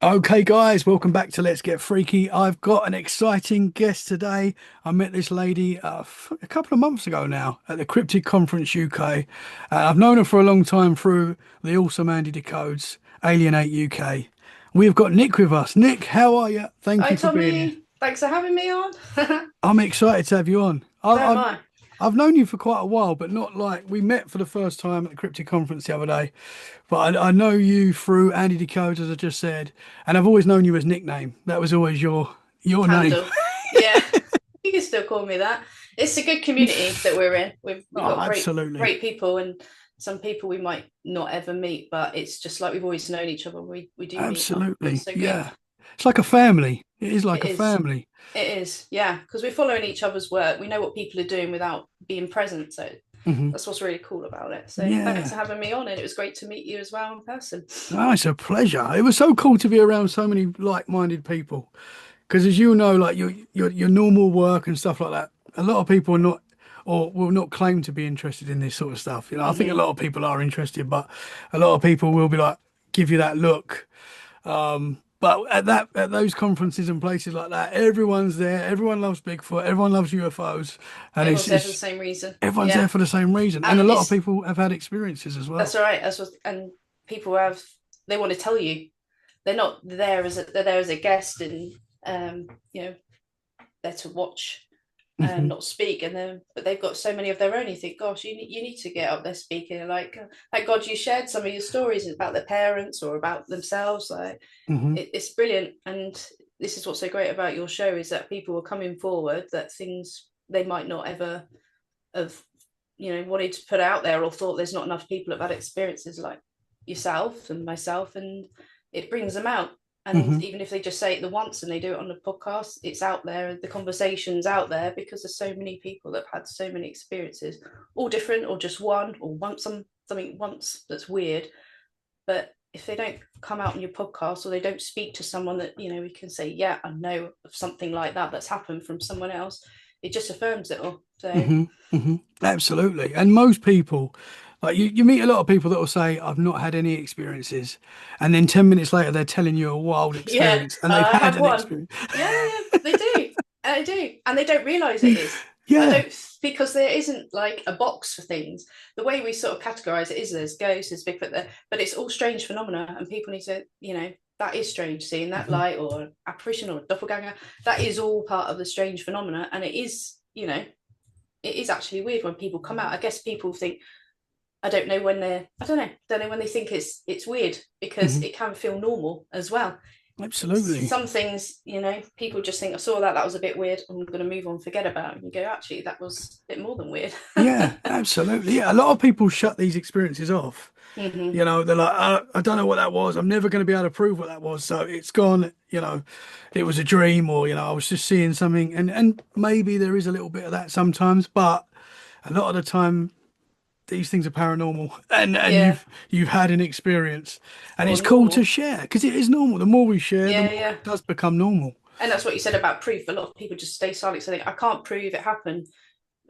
Okay, guys, welcome back to Let's Get Freaky. I've got an exciting guest today. I met this lady a couple of months ago now at the Cryptid Conference UK. I've known her for a long time through the awesome Andy Decode's Alienate UK. We've got Nick with us. Nick, how are you? Thank Hi you for being here. Tommy, thanks for having me on. I'm excited to have you on. So am I. I've known you for quite a while, but not like we met for the first time at the Cryptid Conference the other day. But I know you through Andy Decode, as I just said, and I've always known you as nickname. That was always your name. Handle. Yeah, you can still call me that. It's a good community that we're in. We've Oh, got absolutely, great people, and some people we might not ever meet, but it's just like we've always known each other. We do meet up. absolutely, It's so good. yeah. It's like a family. It is like It a is. family. It is. Yeah, because we're following each other's work. We know what people are doing without being present. So Hmm. that's what's really cool about it. So thanks Yeah. for having me on, and it was great to meet you as well in person. Oh, it's a pleasure. It was so cool to be around so many like-minded people. Because as you know, like your normal work and stuff like that, a lot of people are not or will not claim to be interested in this sort of stuff. I think a Hmm. lot of people are interested, but a lot of people will be like, give you that look. But at those conferences and places like that, everyone's there. Everyone loves Bigfoot. Everyone loves UFOs, and Everyone's there for the it's same reason. everyone's there Yeah. for the same reason. And a And lot of it's people have had experiences as that's well. all right. And people have they want to tell you they're not there as they're there as a guest and you know there to watch and Hmm. not speak and then but they've got so many of their own. You think, gosh, you need to get up there speaking. Like God, you shared some of your stories about their parents or about themselves. Like Hmm. it's brilliant, and this is what's so great about your show is that people are coming forward that things they might not ever have wanted to put out there or thought there's not enough people have had experiences like yourself and myself, and it brings them out. And Hmm. even if they just say it the once and they do it on the podcast, it's out there, the conversation's out there because there's so many people that have had so many experiences, all different or just one or once something once that's weird. But if they don't come out on your podcast or they don't speak to someone that we can say, yeah, I know of something like that that's happened from someone else, it just affirms it all. So Hmm. Hmm. Absolutely. And most people, like you meet a lot of people that will say, I've not had any experiences. And then 10 minutes later, they're telling you a wild yeah, experience and they've I had had an one. experience. Yeah, yeah, they do. They do. And they don't realize it is. I Yeah. don't, because there isn't like a box for things. The way we sort of categorize it is there's ghosts, there's Bigfoot there, but it's all strange phenomena. And people need to, that is strange, seeing that Hmm. light or apparition or a doppelganger. That is all part of the strange phenomena. And it is, it is actually weird when people come out. I guess people think, I don't know when they think it's weird because Hmm. it can feel normal as well. Absolutely. Some things, people just think, I saw that was a bit weird, I'm going to move on, forget about it. And you go, actually, that was a bit more than weird. Yeah, absolutely. Yeah, a lot of people shut these experiences off. Hmm. They're like, I don't know what that was. I'm never going to be able to prove what that was. So it's gone. It was a dream, or I was just seeing something. And maybe there is a little bit of that sometimes, but a lot of the time these things are paranormal, and Yeah, you've had an experience, and or it's cool to normal. share because it is normal. The more we share, the Yeah, more yeah. it does become normal. And that's what you said about proof. A lot of people just stay silent. So I can't prove it happened.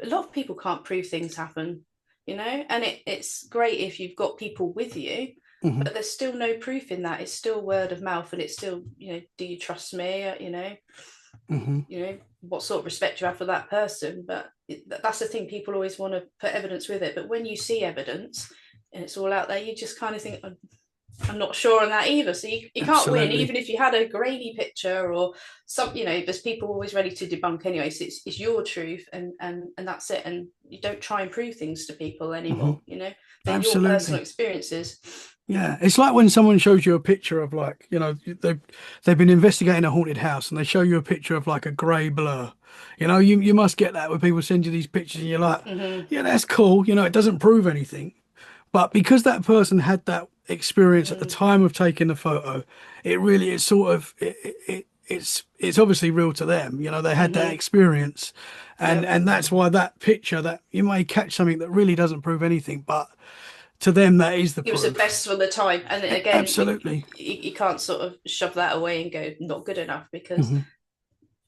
A lot of people can't prove things happen, and it's great if you've got people with you, Hmm. but there's still no proof in that. It's still word of mouth, and it's still, do you trust me? Hmm. What sort of respect you have for that person. But that's the thing, people always want to put evidence with it, but when you see evidence and it's all out there, you just kind of think, I'm not sure on that either. So you can't win Absolutely. even if you had a grainy picture or some, there's people always ready to debunk anyway. So it's your truth, and that's it. And you don't try and prove things to people Hmm. anymore. They're your personal Absolutely. experiences. Yeah, it's like when someone shows you a picture of like, they've been investigating a haunted house and they show you a picture of like a grey blur. You must get that when people send you these pictures and you're like, Mm-hmm. yeah, that's cool. It doesn't prove anything. But because that person had that experience at the Mm. time of taking the photo, it really is sort of it's obviously real to them. They had that Mm-hmm. experience, and Yep. and that's why that picture that you may catch something that really doesn't prove anything, but to them that is the It was the proof. best for the time, and again, Absolutely. you can't sort of shove that away and go not good enough, because Hmm.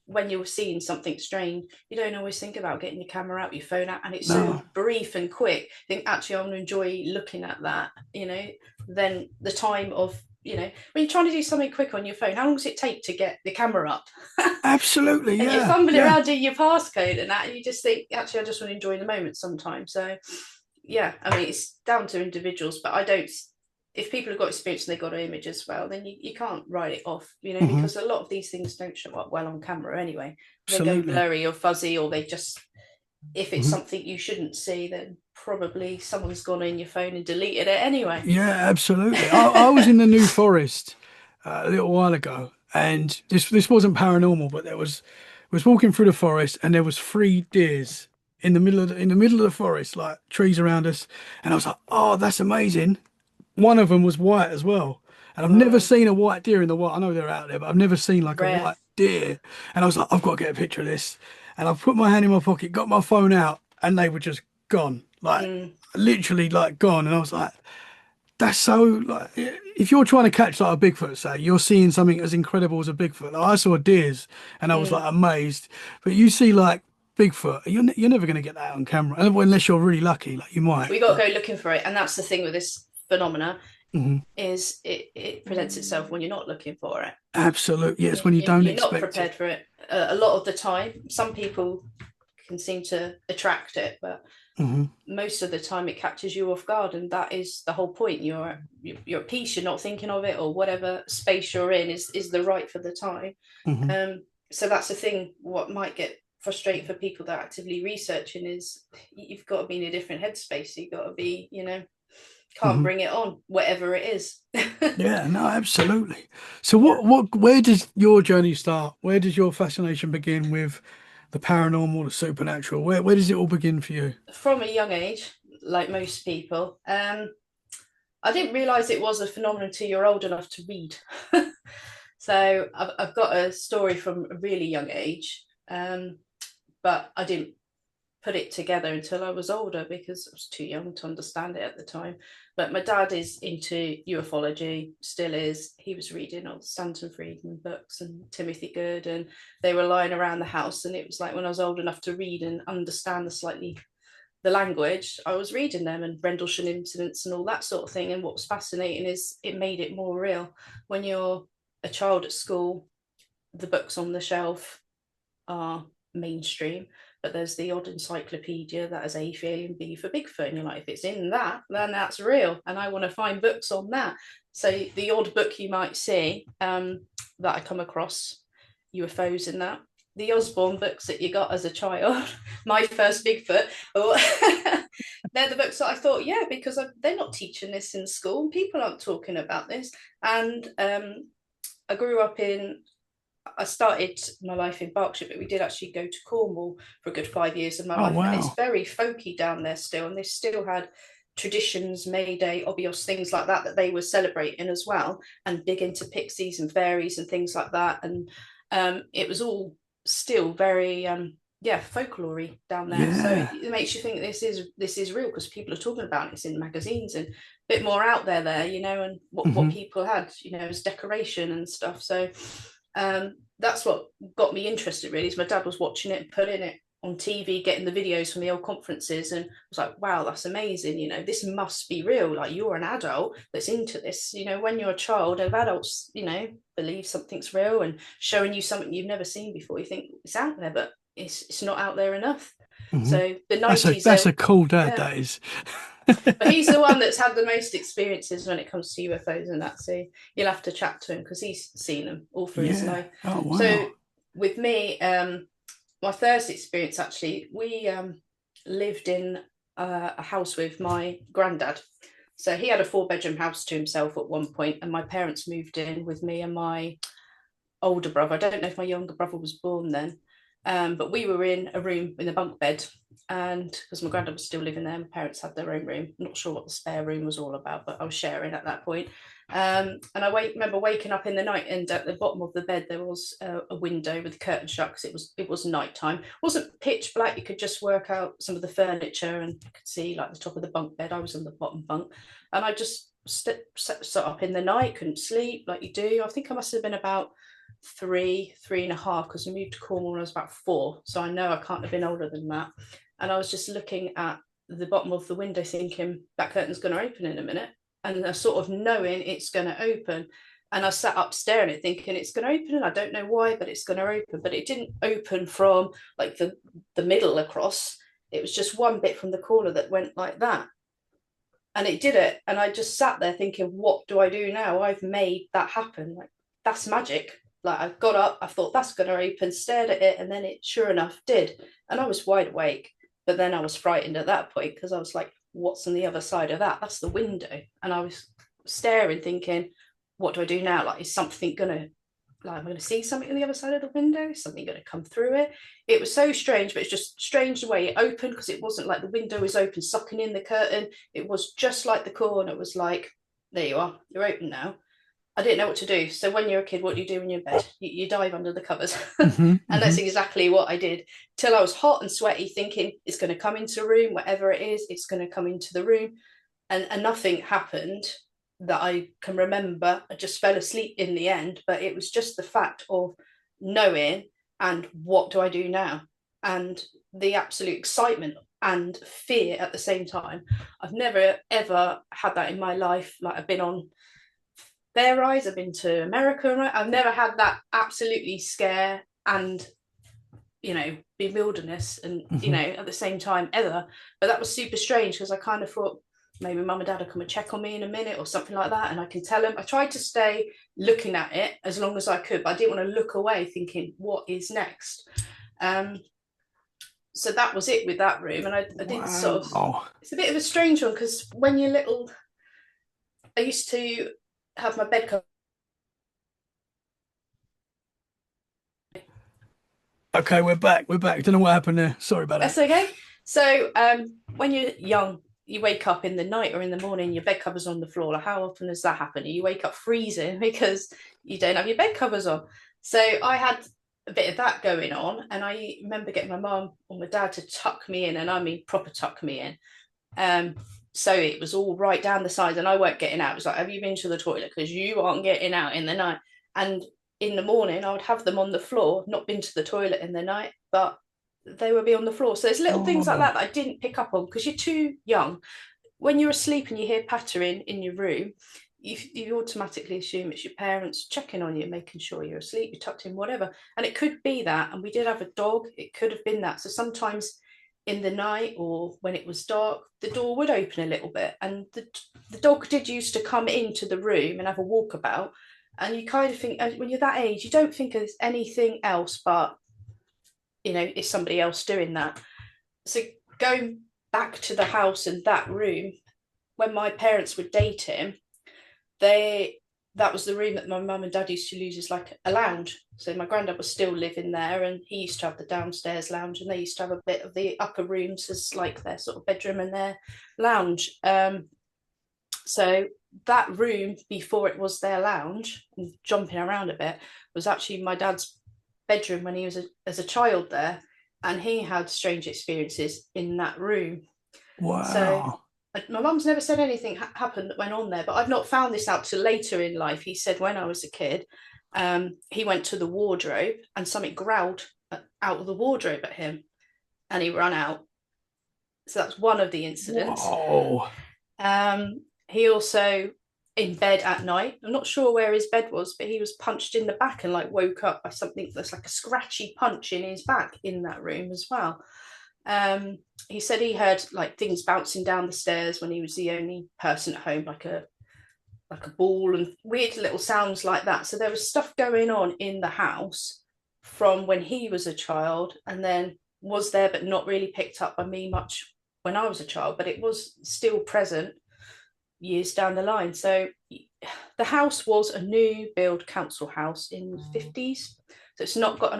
when you're seeing something strange, you don't always think about getting your camera out, your phone out, and it's so No. brief and quick. I think actually I'm going to enjoy looking at that, then the time of when you're trying to do something quick on your phone, how long does it take to get the camera up? Absolutely, And you're yeah, fumbling yeah. around doing your passcode and that, and you just think, actually, I just want to enjoy the moment sometimes. So, yeah, I mean, it's down to individuals, but I don't. If people have got experience and they've got an image as well, then you can't write it off, Hmm. because a lot of these things don't show up well on camera anyway. They go Absolutely. blurry or fuzzy, or they just, if it's Hmm. something you shouldn't see, then probably someone's gone in your phone and deleted it anyway. Yeah, absolutely. I was in the New Forest a little while ago, and this wasn't paranormal, but was walking through the forest, and there was three deers in the middle of the forest, like trees around us, and I was like, oh, that's amazing. One of them was white as well, and I've never Wow, seen a white deer in the wild. I know they're out there, but I've never seen like a rare. white deer. And I was like, I've got to get a picture of this. And I put my hand in my pocket, got my phone out, and they were just gone, like Mm, literally like gone. And I was like, that's so like if you're trying to catch like a Bigfoot, say you're seeing something as incredible as a Bigfoot. Like, I saw deers and I was like mm. amazed, but you see like Bigfoot, you're never going to get that on camera unless you're really lucky, like you might. We got But to go looking for it, and that's the thing with this phenomena, mhm. is it presents itself when you're not looking for it. Absolutely, yes, when you don't You're not expect it. prepared for it. A lot of the time, some people can seem to attract it, but Hmm. most of the time it catches you off guard, and that is the whole point. You're at peace, you're not thinking of it, or whatever space you're in is the right for the time. Hmm. So that's the thing. What might get frustrating for people that are actively researching is you've got to be in a different headspace. You've got to be, can't Hmm. bring it on, whatever it is. Yeah, no, absolutely. So Yeah. where does your journey start? Where does your fascination begin with the paranormal, the supernatural? Where does it all begin for you? From a young age, like most people, I didn't realize it was a phenomenon until you're old enough to read. So I've got a story from a really young age, but I didn't put it together until I was older because I was too young to understand it at the time. But my dad is into ufology, still is. He was reading all the Stanton Friedman books and Timothy Good, and they were lying around the house. And it was like when I was old enough to read and understand the language, I was reading them and Rendlesham incidents and all that sort of thing. And what was fascinating is it made it more real. When you're a child at school, the books on the shelf are mainstream, but there's the odd encyclopedia that has A for alien, B for Bigfoot, and you're like, if it's in that, then that's real, and I want to find books on that. So the odd book you might see, that I come across UFOs in that. The Osborne books that you got as a child, my first Bigfoot, they're the books that I thought, yeah, because they're not teaching this in school, and people aren't talking about this. And I grew up in I started my life in Berkshire, but we did actually go to Cornwall for a good 5 years of my Oh life. And it's wow. very folky down there still. And they still had traditions, May Day, Obios, things like that they were celebrating as well, and big into pixies and fairies and things like that. And it was all still very yeah, folklore down there. So Yeah. it makes you think this is real because people are talking about it. It's in magazines and a bit more out there, and what Hmm. people had, as decoration and stuff. So that's what got me interested really, is my dad was watching it, putting it on TV, getting the videos from the old conferences, and I was like, wow, that's amazing. This must be real. Like, you're an adult that's into this. When you're a child, if adults, believe something's real and showing you something you've never seen before, you think it's out there, but it's not out there enough. Hmm. So the That's a 90s, that's there, a cool dad, yeah. that is. But he's the one that's had the most experiences when it comes to UFOs and that. So you'll have to chat to him because he's seen them all through his Yeah. life. Oh So wow. with me, my first experience actually, we lived in a house with my granddad. So he had a 4-bedroom house to himself at one point, and my parents moved in with me and my older brother. I don't know if my younger brother was born then, but we were in a room in a bunk bed, and because my granddad was still living there, my parents had their own room. I'm not sure what the spare room was all about, but I was sharing at that point. And I remember waking up in the night, and at the bottom of the bed there was a window with the curtain shut because it was nighttime. It wasn't pitch black; you could just work out some of the furniture, and you could see like the top of the bunk bed. I was on the bottom bunk, and I just sat up in the night, couldn't sleep like you do. I think I must have been about 3.5, because we moved to Cornwall when I was about 4. So I know I can't have been older than that. And I was just looking at the bottom of the window thinking, that curtain's going to open in a minute. and a sort of knowing it's going to open. And I sat up staring at it thinking it's going to open, and I don't know why, but it's going to open. But it didn't open from like the middle across. It was just one bit from the corner that went like that. And it did it. And I just sat there thinking, what do I do now? I've made that happen. Like, that's magic. Like, I got up, I thought that's going to open, stared at it, and then it sure enough did. And I was wide awake. But then I was frightened at that point because I was like, what's on the other side of that? That's the window. And I was staring, thinking, what do I do now? Like, is something going to, like, I'm going to see something on the other side of the window? Is something going to come through it? It was so strange, but it's just strange the way it opened, because it wasn't like the window was open, sucking in the curtain. It was just like the corner. It was like, there you are, you're open now. I didn't know what to do. So when you're a kid, what do you do when you're in bed? You dive under the covers. And that's exactly what I did, till I was hot and sweaty, thinking it's going to come into the room, whatever it is, it's going to come into the room. And nothing happened that I can remember. I just fell asleep in the end, but it was just the fact of knowing, and what do I do now? And the absolute excitement and fear at the same time. I've never ever had that in my life. Like, I've been on fair rides, I've been to America, I've never had that absolutely scare and, you know, bewilderness and, you know, at the same time ever. But that was super strange, because I kind of thought maybe mum and dad will come and check on me in a minute or something like that, and I can tell them. I tried to stay looking at it as long as I could, but I didn't want to look away thinking, what is next? So that was it with that room. And I did sort of, it's a bit of a strange one, because when you're little, I used to have my bed cover. Okay, we're back. Don't know what happened there. Sorry about that. That's okay. So when you're young, you wake up in the night or in the morning, your bed covers on the floor. Like, how often does that happen? You wake up freezing because you don't have your bed covers on. So I had a bit of that going on, and I remember getting my mum or my dad to tuck me in, and I mean proper tuck me in. So it was all right down the sides, and I weren't getting out. It was like, have you been to the toilet? Because you aren't getting out in the night. And in the morning, I would have them on the floor, not been to the toilet in the night, but they would be on the floor. So there's little things like that I didn't pick up on, because you're too young. When you're asleep and you hear pattering in your room, you automatically assume it's your parents checking on you, making sure you're asleep, you're tucked in, whatever. And it could be that. And we did have a dog. It could have been that. So sometimes in the night, or when it was dark, the door would open a little bit, and the dog did used to come into the room and have a walkabout. And you kind of think, when you're that age, you don't think of anything else but, you know, it's somebody else doing that. So going back to the house and that room, when my parents were dating, that was the room that my mum and dad used to use as like a lounge. So my granddad was still living there, and he used to have the downstairs lounge, and they used to have a bit of the upper rooms as like their sort of bedroom and their lounge. So that room, before it was their lounge, and jumping around a bit, was actually my dad's bedroom when he was as a child there, and he had strange experiences in that room. Wow. So my mum's never said anything happened that went on there, but I've not found this out till later in life. He said when I was a kid, he went to the wardrobe and something growled out of the wardrobe at him, and he ran out. So that's one of the incidents. Whoa. He also, in bed at night, I'm not sure where his bed was, but he was punched in the back and like woke up by something that's like a scratchy punch in his back in that room as well. He said he heard like things bouncing down the stairs when he was the only person at home, like a ball and weird little sounds like that. So there was stuff going on in the house from when he was a child, and then was there but not really picked up by me much when I was a child, but it was still present years down the line. So the house was a new build council house in the 50s. So it's not got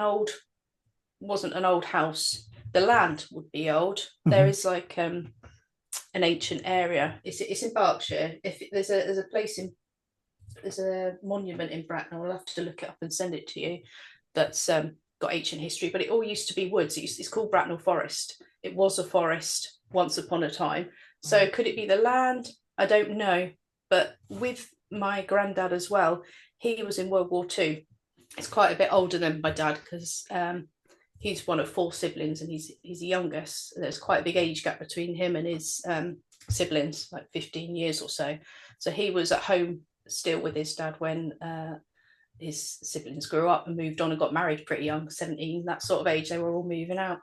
wasn't an old house. The land would be old. There is like an ancient area. It's in Berkshire. If there's a place there's a monument in Bracknell. I'll have to look it up and send it to you. That's got ancient history, but it all used to be woods. It's called Bracknell Forest. It was a forest once upon a time. So could it be the land? I don't know. But with my granddad as well, he was in World War II. It's quite a bit older than my dad, because he's one of 4 siblings, and he's the youngest. There's quite a big age gap between him and his siblings, like 15 years or so. So he was at home still with his dad when his siblings grew up and moved on and got married pretty young, 17, that sort of age. They were all moving out.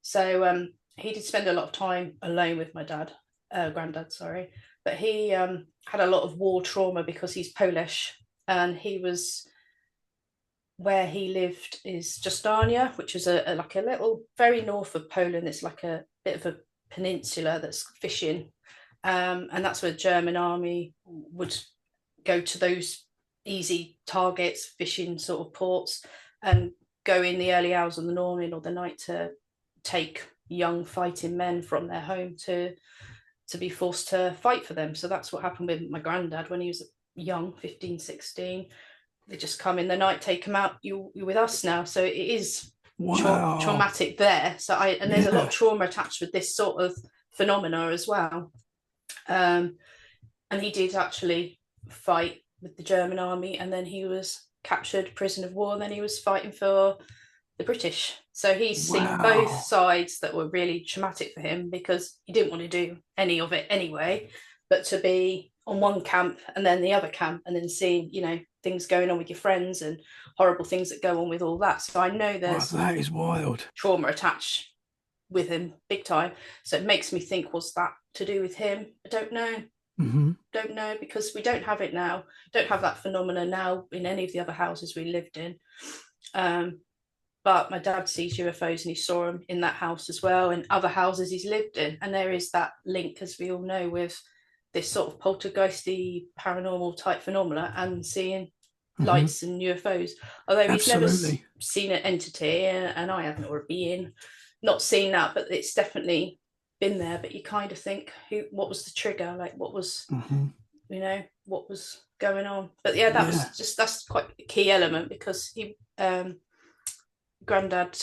So he did spend a lot of time alone with my granddad, sorry. But he had a lot of war trauma because he's Polish, and he was where he lived is Justania, which is like a little very north of Poland. It's like a bit of a peninsula that's fishing, and that's where the German army would go to those easy targets, fishing sort of ports, and go in the early hours of the morning or the night to take young fighting men from their home to be forced to fight for them. So that's what happened with my granddad when he was young, 15, 16. They just come in the night, take him out, you're with us now. So it is traumatic there. So and there's a lot of trauma attached with this sort of phenomena as well. And he did actually fight with the German army, and then he was captured, prisoner of war, and then he was fighting for the British. So he's seen both sides that were really traumatic for him, because he didn't want to do any of it anyway, but to be on one camp and then the other camp, and then seeing, things going on with your friends and horrible things that go on with all that. So I know there's that is wild trauma attached with him big time. So it makes me think, was that to do with him? I don't know. Don't know, because we don't have it now. Don't have that phenomena now in any of the other houses we lived in. But my dad sees UFOs, and he saw them in that house as well, and other houses he's lived in. And there is that link, as we all know, with this sort of poltergeisty, paranormal type phenomena and seeing lights and UFOs. Although he's never seen an entity, and I haven't, or a being, not seen that, but it's definitely been there. But you kind of think, what was the trigger? Like, what was, what was going on? But yeah, that's quite a key element, because he, granddad,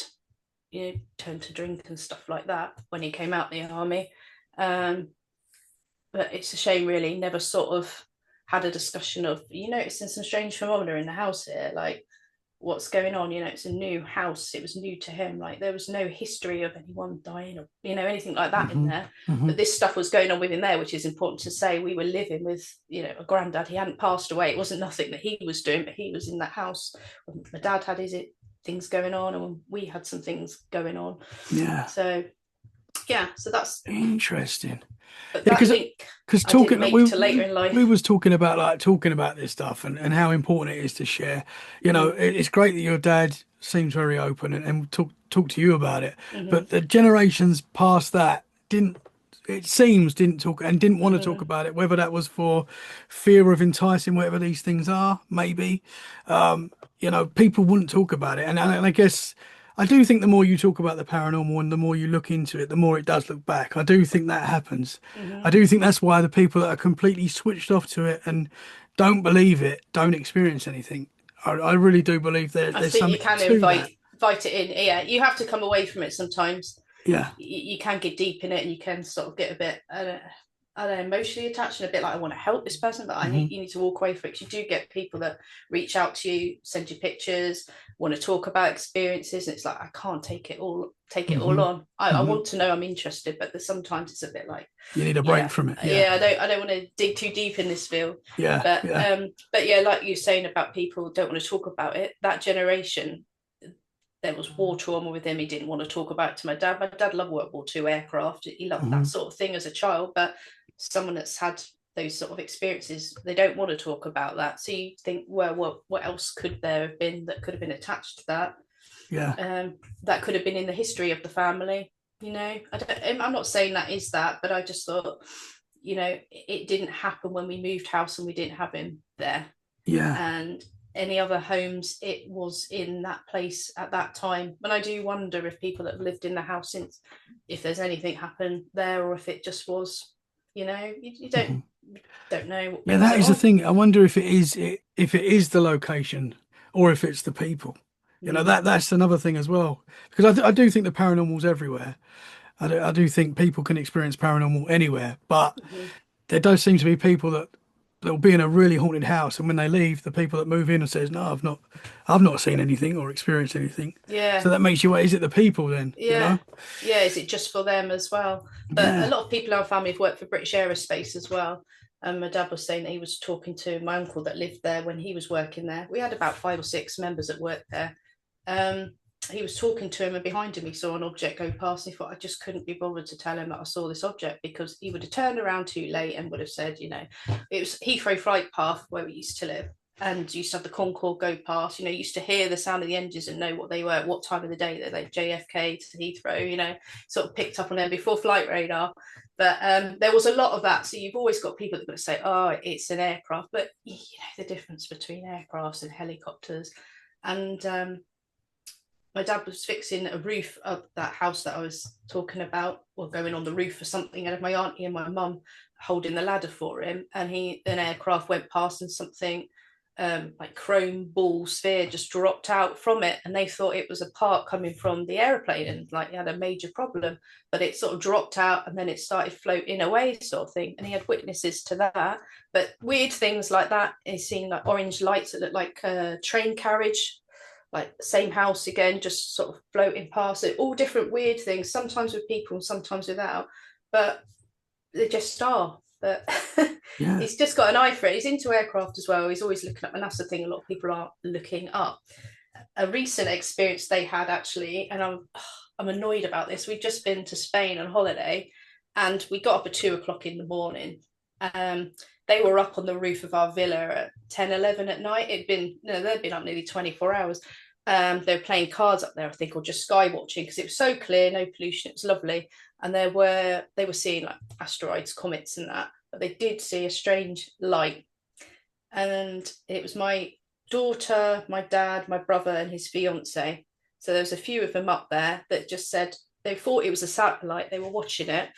turned to drink and stuff like that when he came out the army. But it's a shame, really, never sort of had a discussion of, noticing some strange phenomena in the house here, like what's going on. It's a new house, it was new to him, like there was no history of anyone dying or anything like that in there. But this stuff was going on within there, which is important to say. We were living with a granddad. He hadn't passed away. It wasn't nothing that he was doing, but he was in that house when my dad had his things going on, and when we had some things going on. So that's interesting. Because talking later in life, we was talking about this stuff and how important it is to share. It's great that your dad seems very open and talk to you about it. But the generations past that didn't talk and didn't want to talk about it, whether that was for fear of enticing whatever these things are, maybe. People wouldn't talk about it, and I guess I do think the more you talk about the paranormal and the more you look into it, the more it does look back. I do think that happens. I do think that's why the people that are completely switched off to it and don't believe it don't experience anything. I really do believe there's something you can to invite it in. Yeah, you have to come away from it sometimes. Yeah, you can get deep in it, and you can sort of get a bit, I don't know, emotionally attached, and a bit like, I want to help this person, but you need to walk away from it. You do get people that reach out to you, send you pictures, want to talk about experiences, and it's like, I can't take it all on. I want to know, I'm interested, but sometimes it's a bit like, you need a break from it. I don't want to dig too deep in this field. But like you're saying about people don't want to talk about it, that generation, there was war trauma with him. He didn't want to talk about it to my dad. My dad loved World War II aircraft. He loved that sort of thing as a child. But someone that's had those sort of experiences, they don't want to talk about that. So you think, well, what else could there have been that could have been attached to that? That could have been in the history of the family. I'm not saying that is that, but I just thought, it didn't happen when we moved house and we didn't have him there. And any other homes, it was in that place at that time. But I do wonder if people that have lived in the house since, if there's anything happened there, or if it just was, you don't know. That is the thing. I wonder if it is the location or if it's the people. That's another thing as well, because I do think the paranormal's everywhere. I do think people can experience paranormal anywhere, but there does seem to be people that they'll be in a really haunted house, and when they leave, the people that move in and says, "No, I've not seen anything or experienced anything." Yeah. So that makes you, what is it, the people then? You Yeah. know? Yeah. Is it just for them as well? But a Yeah. lot of people in our family have worked for British Aerospace as well. And my dad was saying that he was talking to my uncle that lived there when he was working there. We had about 5 or 6 members that worked there. Um, he was talking to him, and behind him he saw an object go past. And he thought, I just couldn't be bothered to tell him that I saw this object, because he would have turned around too late and would have said, it was Heathrow flight path where we used to live, and used to have the Concorde go past. Used to hear the sound of the engines and know what they were, at what time of the day, they're like JFK to Heathrow. Sort of picked up on them before flight radar. But there was a lot of that. So you've always got people that are going to say, "Oh, it's an aircraft," but the difference between aircrafts and helicopters. And my dad was fixing a roof of that house that I was talking about, or going on the roof or something, and my auntie and my mum holding the ladder for him, and an aircraft went past, and something like chrome ball sphere just dropped out from it, and they thought it was a part coming from the aeroplane, and like he had a major problem, but it sort of dropped out and then it started floating away, sort of thing. And he had witnesses to that. But weird things like that, he's seen like orange lights that look like a train carriage, like same house again, just sort of floating past it, all different weird things, sometimes with people and sometimes without, but they just are. But Yeah. he's just got an eye for it. He's into aircraft as well. He's always looking up, and that's the thing, a lot of people aren't looking up. A recent experience they had, actually, and I'm annoyed about this. We've just been to Spain on holiday, and we got up at 2 o'clock in the morning. They were up on the roof of our villa at 10, 11 at night. They'd been up nearly 24 hours. They were playing cards up there, I think, or just sky watching, because it was so clear, no pollution, it was lovely. And they were seeing like asteroids, comets and that, but they did see a strange light. And it was my daughter, my dad, my brother and his fiance. So there was a few of them up there that just said they thought it was a satellite, they were watching it,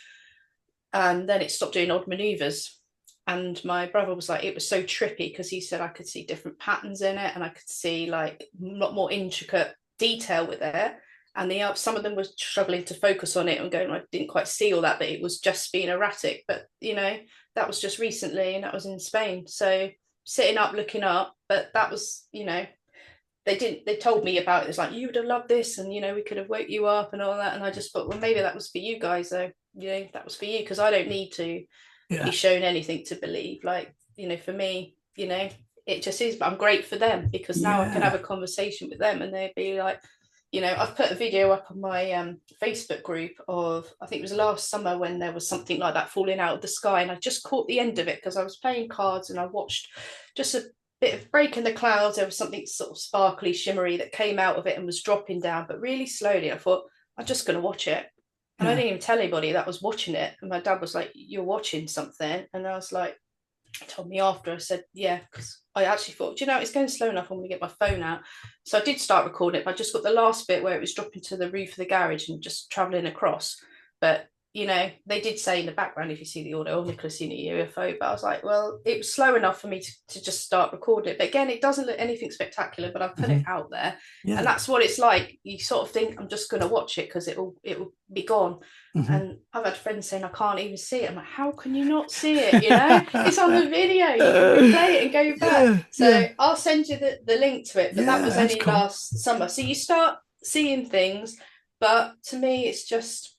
and then it stopped doing odd maneuvers. And my brother was like, it was so trippy, because he said I could see different patterns in it, and I could see like a lot more intricate detail with it. And some of them were struggling to focus on it and going, I didn't quite see all that, but it was just being erratic. But that was just recently, and that was in Spain. So sitting up, looking up, but that was, they told me about it. It's like, you would have loved this, and we could have woke you up and all that. And I just thought, well, maybe that was for you guys, though. That was for you, because I don't need to be shown anything to believe. Like, for me, it just is. But I'm great for them, because now I can have a conversation with them, and they'd be like, I've put a video up on my Facebook group of, I think it was last summer, when there was something like that falling out of the sky, and I just caught the end of it because I was playing cards, and I watched just a bit of break in the clouds. There was something sort of sparkly, shimmery that came out of it and was dropping down, but really slowly. I thought, I'm just going to watch it. And I didn't even tell anybody that I was watching it. And my dad was like, you're watching something? And I was like, he told me after. I said, yeah, because I actually thought, it's going slow enough, I'm going to get my phone out. So I did start recording it, but I just got the last bit where it was dropping to the roof of the garage and just travelling across. But they did say in the background, if you see the audio, Nicola's seen a UFO. But I was like, well, it was slow enough for me to just start recording it. But again, it doesn't look anything spectacular, but I've put it out there. Yeah. And that's what it's like. You sort of think, I'm just going to watch it because it will be gone. And I've had friends saying, I can't even see it. I'm like, how can you not see it? It's on the video. You can replay it and go back. So I'll send you the link to it. But that was only last summer. So you start seeing things. But to me, it just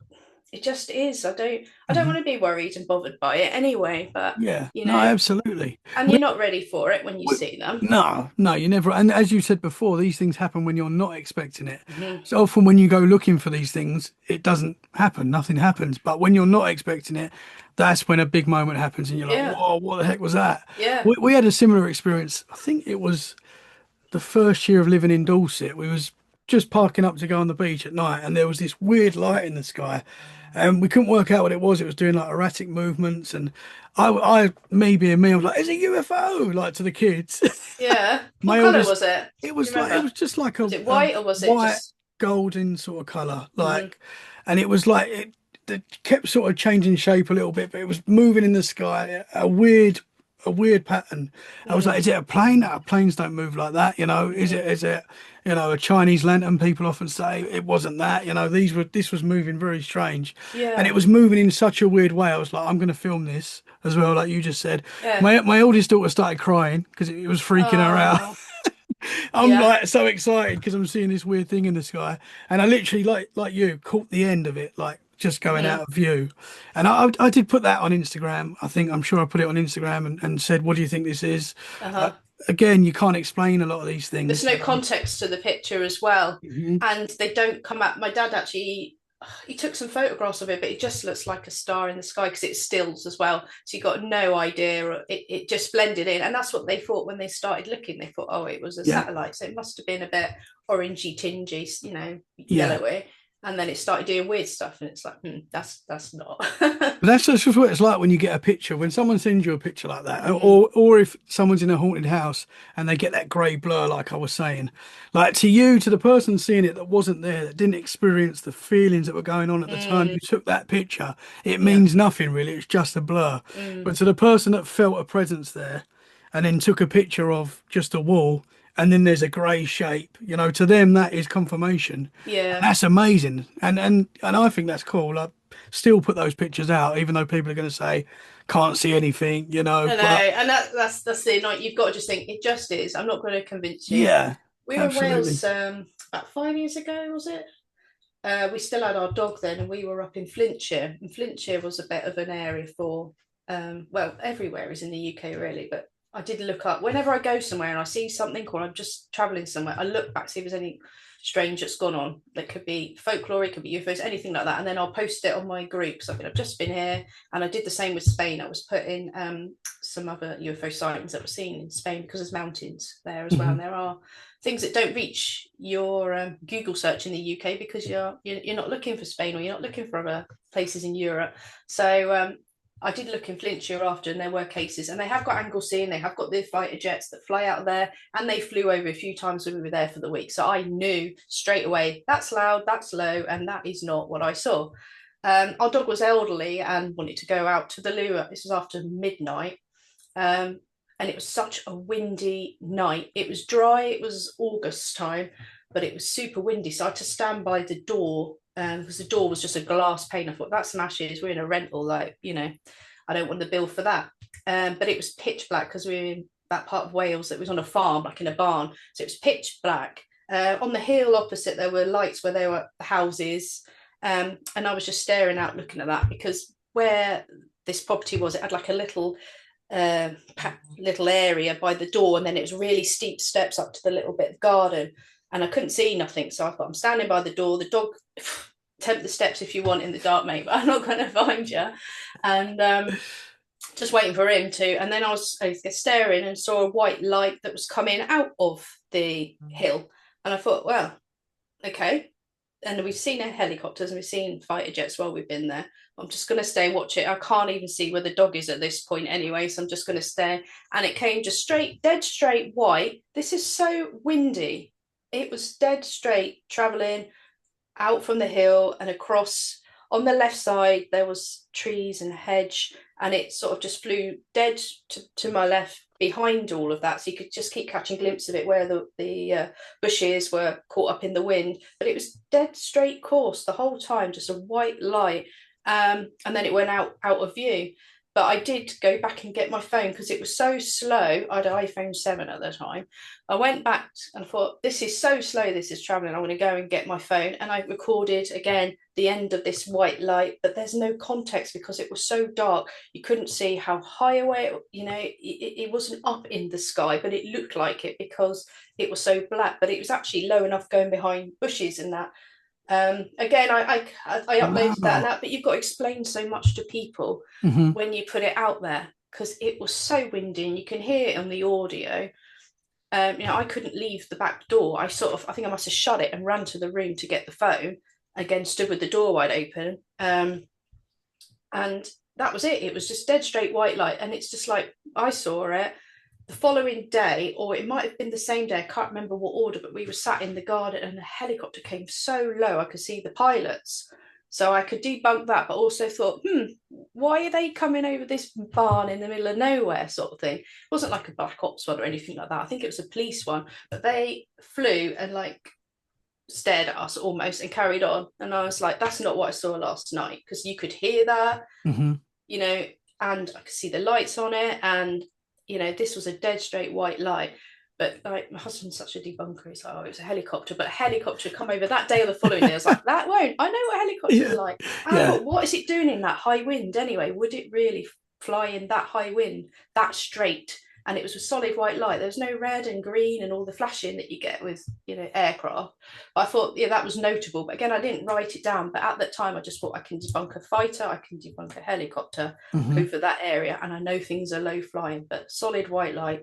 is. I don't want to be worried and bothered by it anyway. But no, absolutely. And you're not ready for it when you see them. No, you never. And as you said before, these things happen when you're not expecting it. So often when you go looking for these things, it doesn't happen. Nothing happens. But when you're not expecting it, that's when a big moment happens, and you're like, whoa, what the heck was that? Yeah. We had a similar experience. I think it was the first year of living in Dorset. We was just parking up to go on the beach at night, and there was this weird light in the sky, and we couldn't work out what it was. It was doing like erratic movements, and me being me, I was like, "It's a UFO!" Like to the kids. Yeah. What colour was it? It was just like was it white, or was it white, just golden sort of colour, like, and it was like it kept sort of changing shape a little bit, but it was moving in the sky. A weird a weird pattern. I was like, Mm, is it a plane? No, planes don't move like that. Is it, a Chinese lantern? People often say it wasn't that. This was moving very strange, and it yeah. was moving in such a weird way. I was like, I'm going to film this as well, like you just said. Yeah. My oldest daughter started crying because it was freaking her out. Oh, I'm yeah. like so excited because I'm seeing this weird thing in the sky, and I literally like you caught the end of it, like just going Hmm. out of view. And I did put that on Instagram. I'm sure I put it on Instagram and said, "What do you think this is?" Uh, Uh-huh. Again, you can't explain a lot of these There's things. no context to the picture as well, Mhm. and they don't come up. My dad actually, he took some photographs of it, but it just looks like a star in the sky because it's stills as well. So you got no idea. It just blended in, and that's what they thought when they started looking. They thought, oh, it was a Yeah, satellite, so it must have been a bit orangey, tingy, yeah. yellowy. And then it started doing weird stuff, and it's like, that's not. But that's just what it's like when you get a picture. When someone sends you a picture like that, Mm, or if someone's in a haunted house and they get that grey blur, like I was saying, like to you, to the person seeing it that wasn't there, that didn't experience the feelings that were going on at the time mm, you took that picture, it yeah. means nothing really. It's just a blur. Mm, But to the person that felt a presence there and then took a picture of just a wall and then there's a grey shape, to them that is confirmation. And yeah. that's amazing. And I think that's cool. Like still put those pictures out, even though people are going to say can't see anything, I know, But and that's the night you've got to just think it just is. I'm not going to convince you. yeah, We were in absolutely. Wales about 5 years ago, was it? We still had our dog then, and we were up in Flintshire. And Flintshire was a bit of an area for, well, everywhere is in the UK really, but I did look up whenever I go somewhere and I see something or I'm just traveling somewhere, I look back, see if there's any strange that's gone on. That could be folklore, it could be UFOs, anything like that. And then I'll post it on my group. So I've just been here. And I did the same with Spain. I was putting some other UFO sightings that were seen in Spain because there's mountains there as well. Mhm. And there are things that don't reach your Google search in the UK because you're not looking for Spain or you're not looking for other places in Europe. So I did look in Flintshire after, and there were cases, and they have got Anglesey, and they have got the fighter jets that fly out of there, and they flew over a few times when we were there for the week. So I knew straight away that's loud, that's low, and that is not what I saw. Our dog was elderly and wanted to go out to the loo. This was after midnight. Um, and it was such a windy night. It was dry, it was August time, but it was super windy. So I had to stand by the door because the door was just a glass pane. I thought that smashes. We're in a rental, I don't want the bill for that. But it was pitch black because we were in that part of Wales that was on a farm, like in a barn. So it was pitch black. On the hill opposite, there were lights where there were houses. And I was just staring out looking at that because where this property was, it had like a uh, little area by the door, and then it was really steep steps up to the little bit of garden, and I couldn't see nothing. So I thought, I'm standing by the door. The dog, tempt the steps if you want in the dark, mate, but I'm not going to find you. And just waiting for him to. And then I was staring and saw a white light that was coming out of the hill, and I thought, well, okay. And we've seen helicopters and we've seen fighter jets while we've been there. I'm just going to stay, watch it. I can't even see where the dog is at this point anyway, so I'm just going to stay. And it came just straight, dead straight white. This is so windy. It was dead straight, traveling out from the hill and across. On the left side, there was trees and hedge, and it sort of just flew dead to my left behind all of that. So you could just keep catching glimpses of it where the bushes were caught up in the wind. But it was dead straight course the whole time, just a white light. And then it went out of view. But I did go back and get my phone because it was so slow. I had an iPhone 7 at the time. I went back and thought, this is so slow, this is traveling. I'm going to go and get my phone. And I recorded again the end of this white light, but there's no context because it was so dark. You couldn't see how high away, it wasn't up in the sky, but it looked like it because it was so black. But it was actually low enough going behind bushes and that. Again, I uploaded that and Wow. that, but you've got to explain so much to people Hmm. when you put it out there because it was so windy and you can hear it on the audio. I couldn't leave the back door. I think I must have shut it and ran to the room to get the phone. Again, stood with the door wide open, and that was it. It was just dead straight white light, and it's just like I saw it the following day, or it might have been the same day. I can't remember what order, but we were sat in the garden, and a helicopter came so low I could see the pilots. So I could debunk that, but also thought, why are they coming over this barn in the middle of nowhere, sort of thing? It wasn't like a black ops one or anything like that. I think it was a police one, but they flew and like stared at us almost and carried on. And I was like, that's not what I saw last night, because you could hear that, Mm-hmm. you know, and I could see the lights on it, and you know, this was a dead straight white light. But like my husband's such a debunker, he's like, oh, it was a helicopter, but a helicopter come over that day or the following day. I was like, that won't. I know what helicopters Yeah. are like. Yeah. But what is it doing in that high wind anyway? Would it really fly in that high wind, that straight? And it was a solid white light. There was no red and green and all the flashing that you get with, you know, aircraft. But I thought, yeah, that was notable. But again, I didn't write it down. But at that time, I just thought I can debunk a fighter, I can debunk a helicopter Mm-hmm. over that area. And I know things are low flying, but solid white light,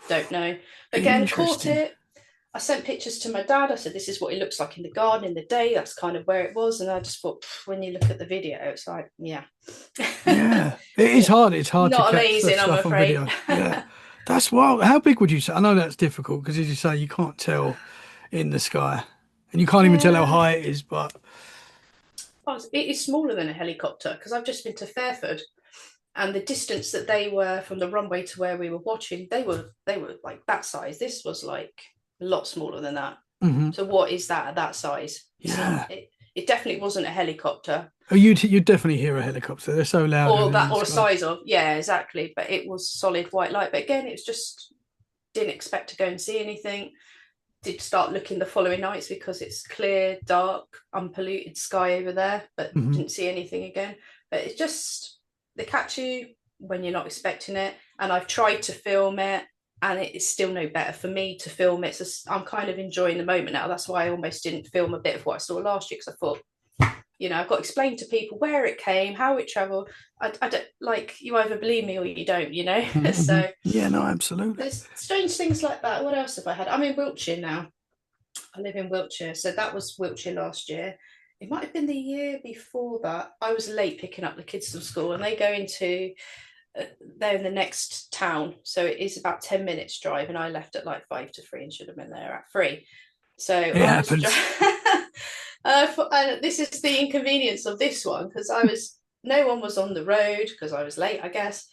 don't know. Again, caught Interesting. it. I sent pictures to my dad. I said, this is what it looks like in the garden in the day. That's kind of where it was. And I just thought, when you look at the video, it's like, yeah. Yeah. It is hard. It's hard to Not catch that amazing, I'm stuff on afraid. video. Yeah. That's wild. How big would you say? I know that's difficult because, as you say, you can't tell in the sky, and you can't even tell how Yeah. high it is. But Oh, it is smaller than a helicopter, because I've just been to Fairford, and the distance that they were from the runway to where we were watching, they were like that size. This was like a lot smaller than that. Mhm. So what is that at that size? It's not. Yeah. It definitely wasn't a helicopter, Oh, you'd definitely hear a helicopter. They're so loud or in that, the or a sky. size of, yeah, exactly. But it was solid white light. But again, it was just, didn't expect to go and see anything. Did start looking the following nights because it's clear, dark, unpolluted sky over there, but Mhm. didn't see anything again. But it's just, they catch you when you're not expecting it. And I've tried to film it, and it's still no better for me to film it. So I'm kind of enjoying the moment now. That's why I almost didn't film a bit of what I saw last year, because I thought, you know, I've got to explain to people where it came, how it traveled. I don't, like, you either believe me or you don't, you know. Mhm. Mhm. So Yeah. No. Absolutely. there's strange things like that. What else have I had? I'm in Wiltshire now. I live in Wiltshire, so that was Wiltshire last year. It might have been the year before that. I was late picking up the kids from school, and they go into, they're in the next town, so it is about 10 minutes drive, and I left at like 5 to 3 and should have been there at 3. So It I was happens. this is the inconvenience of this one, because I was, no one was on the road because I was late, I guess.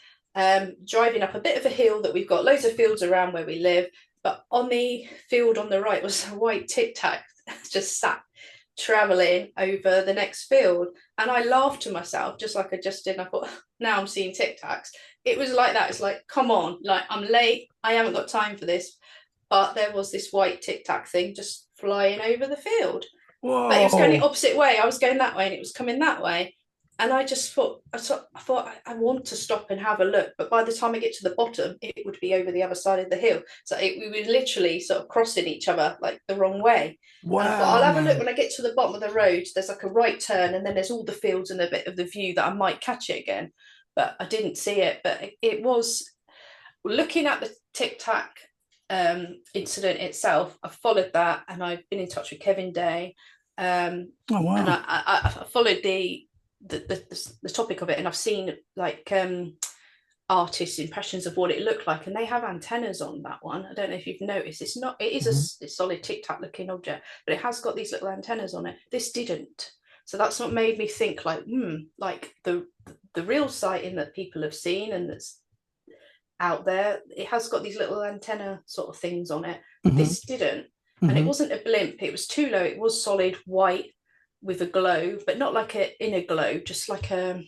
Driving up a bit of a hill that we've got loads of fields around where we live, but on the field on the right was a white Tic-Tac just sat traveling over the next field. And I laughed to myself, just like I just did. And I thought, now I'm seeing Tic-Tacs. It was like that. It's like, come on, like, I'm late. I haven't got time for this. But there was this white Tic-Tac thing just flying over the field. But it was going the Whoa. opposite way. I was going that way and it was coming that way. And I just thought, I want to stop and have a look. But by the time I get to the bottom, it would be over the other side of the hill. So we were literally sort of crossing each other like the wrong way. And I thought, Wow, I'll have a look man. when I get to the bottom of the road. There's like a right turn, and then there's all the fields and a bit of the view that I might catch it again. But I didn't see it. But it was, looking at the Tic Tac incident itself. I've followed that, and I've been in touch with Kevin Day. Oh, And wow. I followed the topic of it, and I've seen like artists' impressions of what it looked like, and they have antennas on that one. I don't know if you've noticed. It's not. It is Mhm. a solid Tic-Tac looking object, but it has got these little antennas on it. This didn't. So that's what made me think like, like the real sighting that people have seen and that's out there, it has got these little antenna sort of things on it. Mhm. This didn't. And it Mhm. wasn't a blimp, it was too low. It was solid white with a glow, but not like a inner glow, just like a,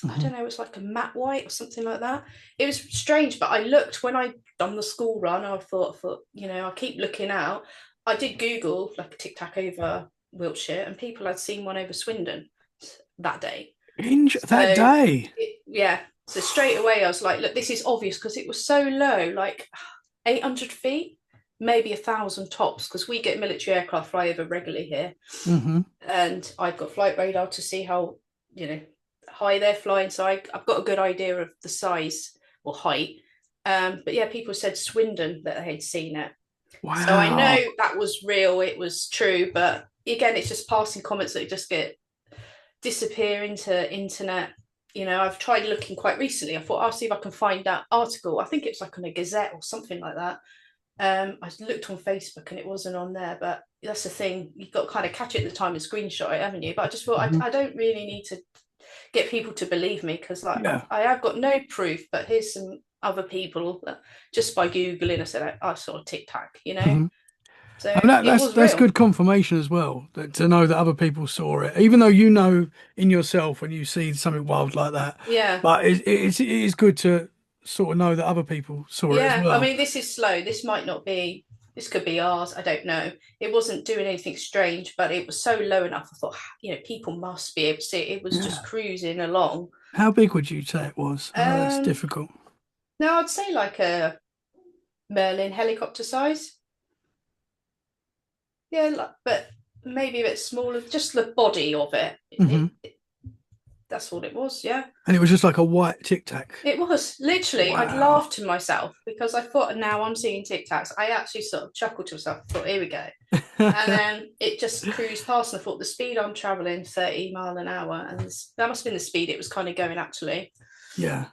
I Mhm. don't know, it's like a matte white or something like that. It was strange, but I looked when I done the school run. I thought, you know, I keep looking out. I did Google like a Tic-Tac over Wiltshire, and people had seen one over Swindon that day. That So day. yeah, so straight away I was like, look, this is obvious, because it was so low, like 800 feet, maybe 1,000 tops, because we get military aircraft fly over regularly here, Mhm. and I've got flight radar to see how, you know, high they're flying. So I've got a good idea of the size or height. But yeah, people said Swindon that they had seen it. So I know Wow. that was real, it was true, but again, it's just passing comments that just get disappear into internet. You know, I've tried looking quite recently. I thought I'll see if I can find that article. I think it's like on a Gazette or something like that. I looked on Facebook and it wasn't on there, but that's the thing. You've got to kind of catch it at the time and screenshot it, haven't you? But I just thought Hmm. I don't really need to get people to believe me because like Yeah. I have got no proof, but here's some other people that just by Googling, I said I saw Tic-Tac, you know? Hmm. So And it was that's real. good confirmation as well, that to know that other people saw it, even though you know in yourself when you see something wild like that. Yeah. But it is good to sort of know that other people saw it as Yeah. I well. mean, this is slow. This might not be, this could be ours. I don't know. It wasn't doing anything strange, but it was so low enough. I thought, you know, people must be able to see it. It was just Yeah. cruising along. How big would you say it was? I know that's Um, difficult. no, I'd say like a Merlin helicopter size. Yeah, like, but maybe a bit smaller. Just the body of it. Hmm. That's what it was. Yeah. And it was just like a white Tic Tac. It was literally, I'd Wow. laughed to myself because I thought, now I'm seeing Tic Tacs. I actually sort of chuckled to myself. I thought, here we go. And then it just cruised past, and I thought the speed I'm traveling, 30 mile an hour, and that must have been the speed it was kind of going actually. Yeah.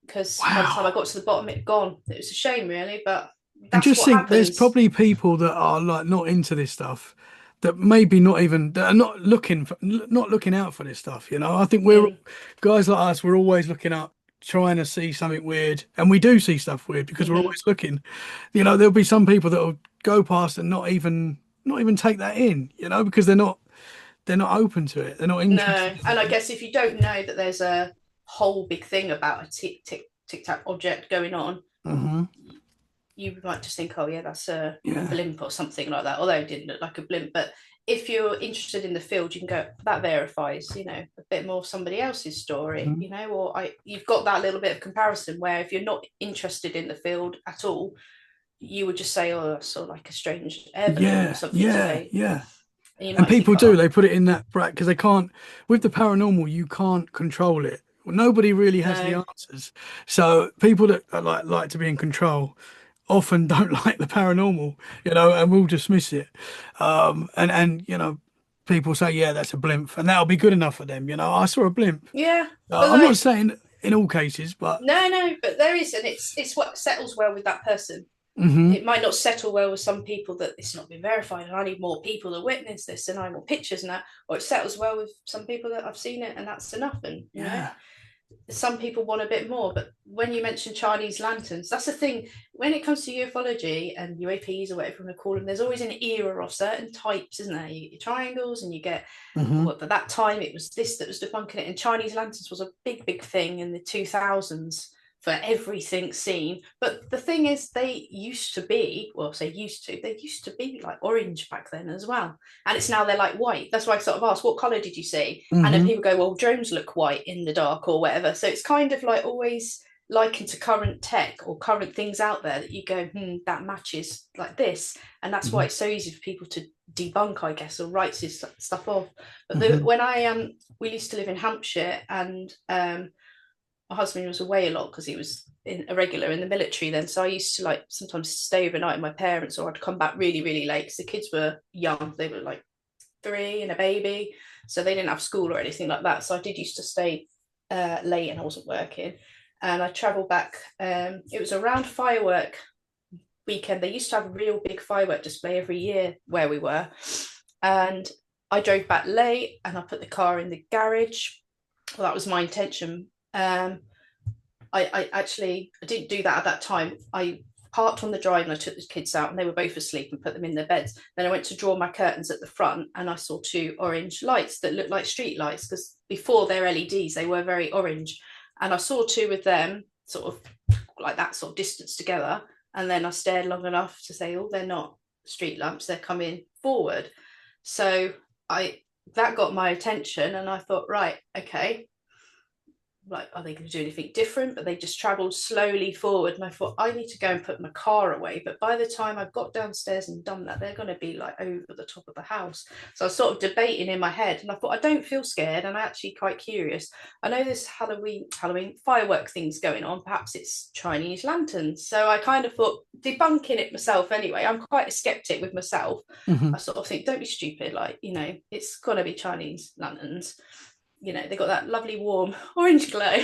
Because by the time I Wow. got to the bottom, it'd gone. It was a shame, really, but And that's just what think, there's happens. probably people that are like not into this stuff, that maybe not even that are not looking out for this stuff. You know, I think we're Mm, guys like us. We're always looking up, trying to see something weird, and we do see stuff weird because we're hmm. always looking. You know, there'll be some people that will go past and not even take that in. You know, because they're not open to it. They're not interested No, in and I it. guess if you don't know that there's a whole big thing about a tic tac object going on, Hmm. you might just think, oh yeah, that's a Yeah. blimp or something like that. Although it didn't look like a blimp, but if you're interested in the field, you can go. That verifies, you know, a bit more of somebody else's story, Hmm. you know, or you've got that little bit of comparison where if you're not interested in the field at all, you would just say, oh, I saw like a strange air balloon or Yeah. something Yeah. today, Yeah. and you And might think, people do, oh, they put it in that bracket because they can't, with the paranormal, you can't control it. Nobody really has the no, answers. So people that are like to be in control often don't like the paranormal, you know, and will dismiss it. And you know, people say, yeah, that's a blimp, and that'll be good enough for them. You know, I saw a blimp. yeah, but I'm not like, saying in all cases, but no, but there is, and it's what settles well with that person. hmm. It might not settle well with some people that it's not been verified and I need more people to witness this and I need more pictures and that, or it settles well with some people that I've seen it and that's enough. And you know, Yeah. some people want a bit more. But when you mention Chinese lanterns, that's the thing. When it comes to ufology and UAPs or whatever you want to call them, there's always an era of certain types, isn't there? You get your triangles and you get, Hmm. well, at that time it was this that was debunking it, and Chinese lanterns was a big thing in the 2000s for everything seen. But the thing is, they used to be, well, say used to, they used to be like orange back then as well, and it's now they're like white. That's why I sort of asked, what color did you see? And then Hmm. people go, well, drones look white in the dark or whatever. So it's kind of like always likened to current tech or current things out there that you go, that matches like this. And that's why Hmm. it's so easy for people to debunk, I guess, or write this stuff off. But Hmm. when we used to live in Hampshire, and my husband was away a lot because he was a regular in the military then. So I used to like sometimes stay overnight with my parents, or I'd come back really late because the kids were young. They were like 3 and a baby, so they didn't have school or anything like that. So I did used to stay late, and I wasn't working. And I travelled back. It was around firework weekend. They used to have a real big firework display every year where we were, and I drove back late, and I put the car in the garage. Well, that was my intention. I didn't do that at that time. I parked on the drive and I took the kids out and they were both asleep and put them in their beds. Then I went to draw my curtains at the front and I saw 2 orange lights that looked like street lights because before they're LEDs, they were very orange. And I saw 2 of them sort of like that sort of distance together. And then I stared long enough to say, oh, they're not street lamps, they're coming forward. So I that got my attention and I thought, right, okay, like, are they going to do anything different? But they just traveled slowly forward. And I thought, I need to go and put my car away. But by the time I got downstairs and done that, they're going to be like over the top of the house. So I was sort of debating in my head. And I thought, I don't feel scared. And I'm actually quite curious. I know this Halloween firework thing's going on. Perhaps it's Chinese lanterns. So I kind of thought, debunking it myself anyway. I'm quite a skeptic with myself. Hmm. I sort of think, don't be stupid. Like, you know, it's got to be Chinese lanterns. You know, they got that lovely warm orange glow.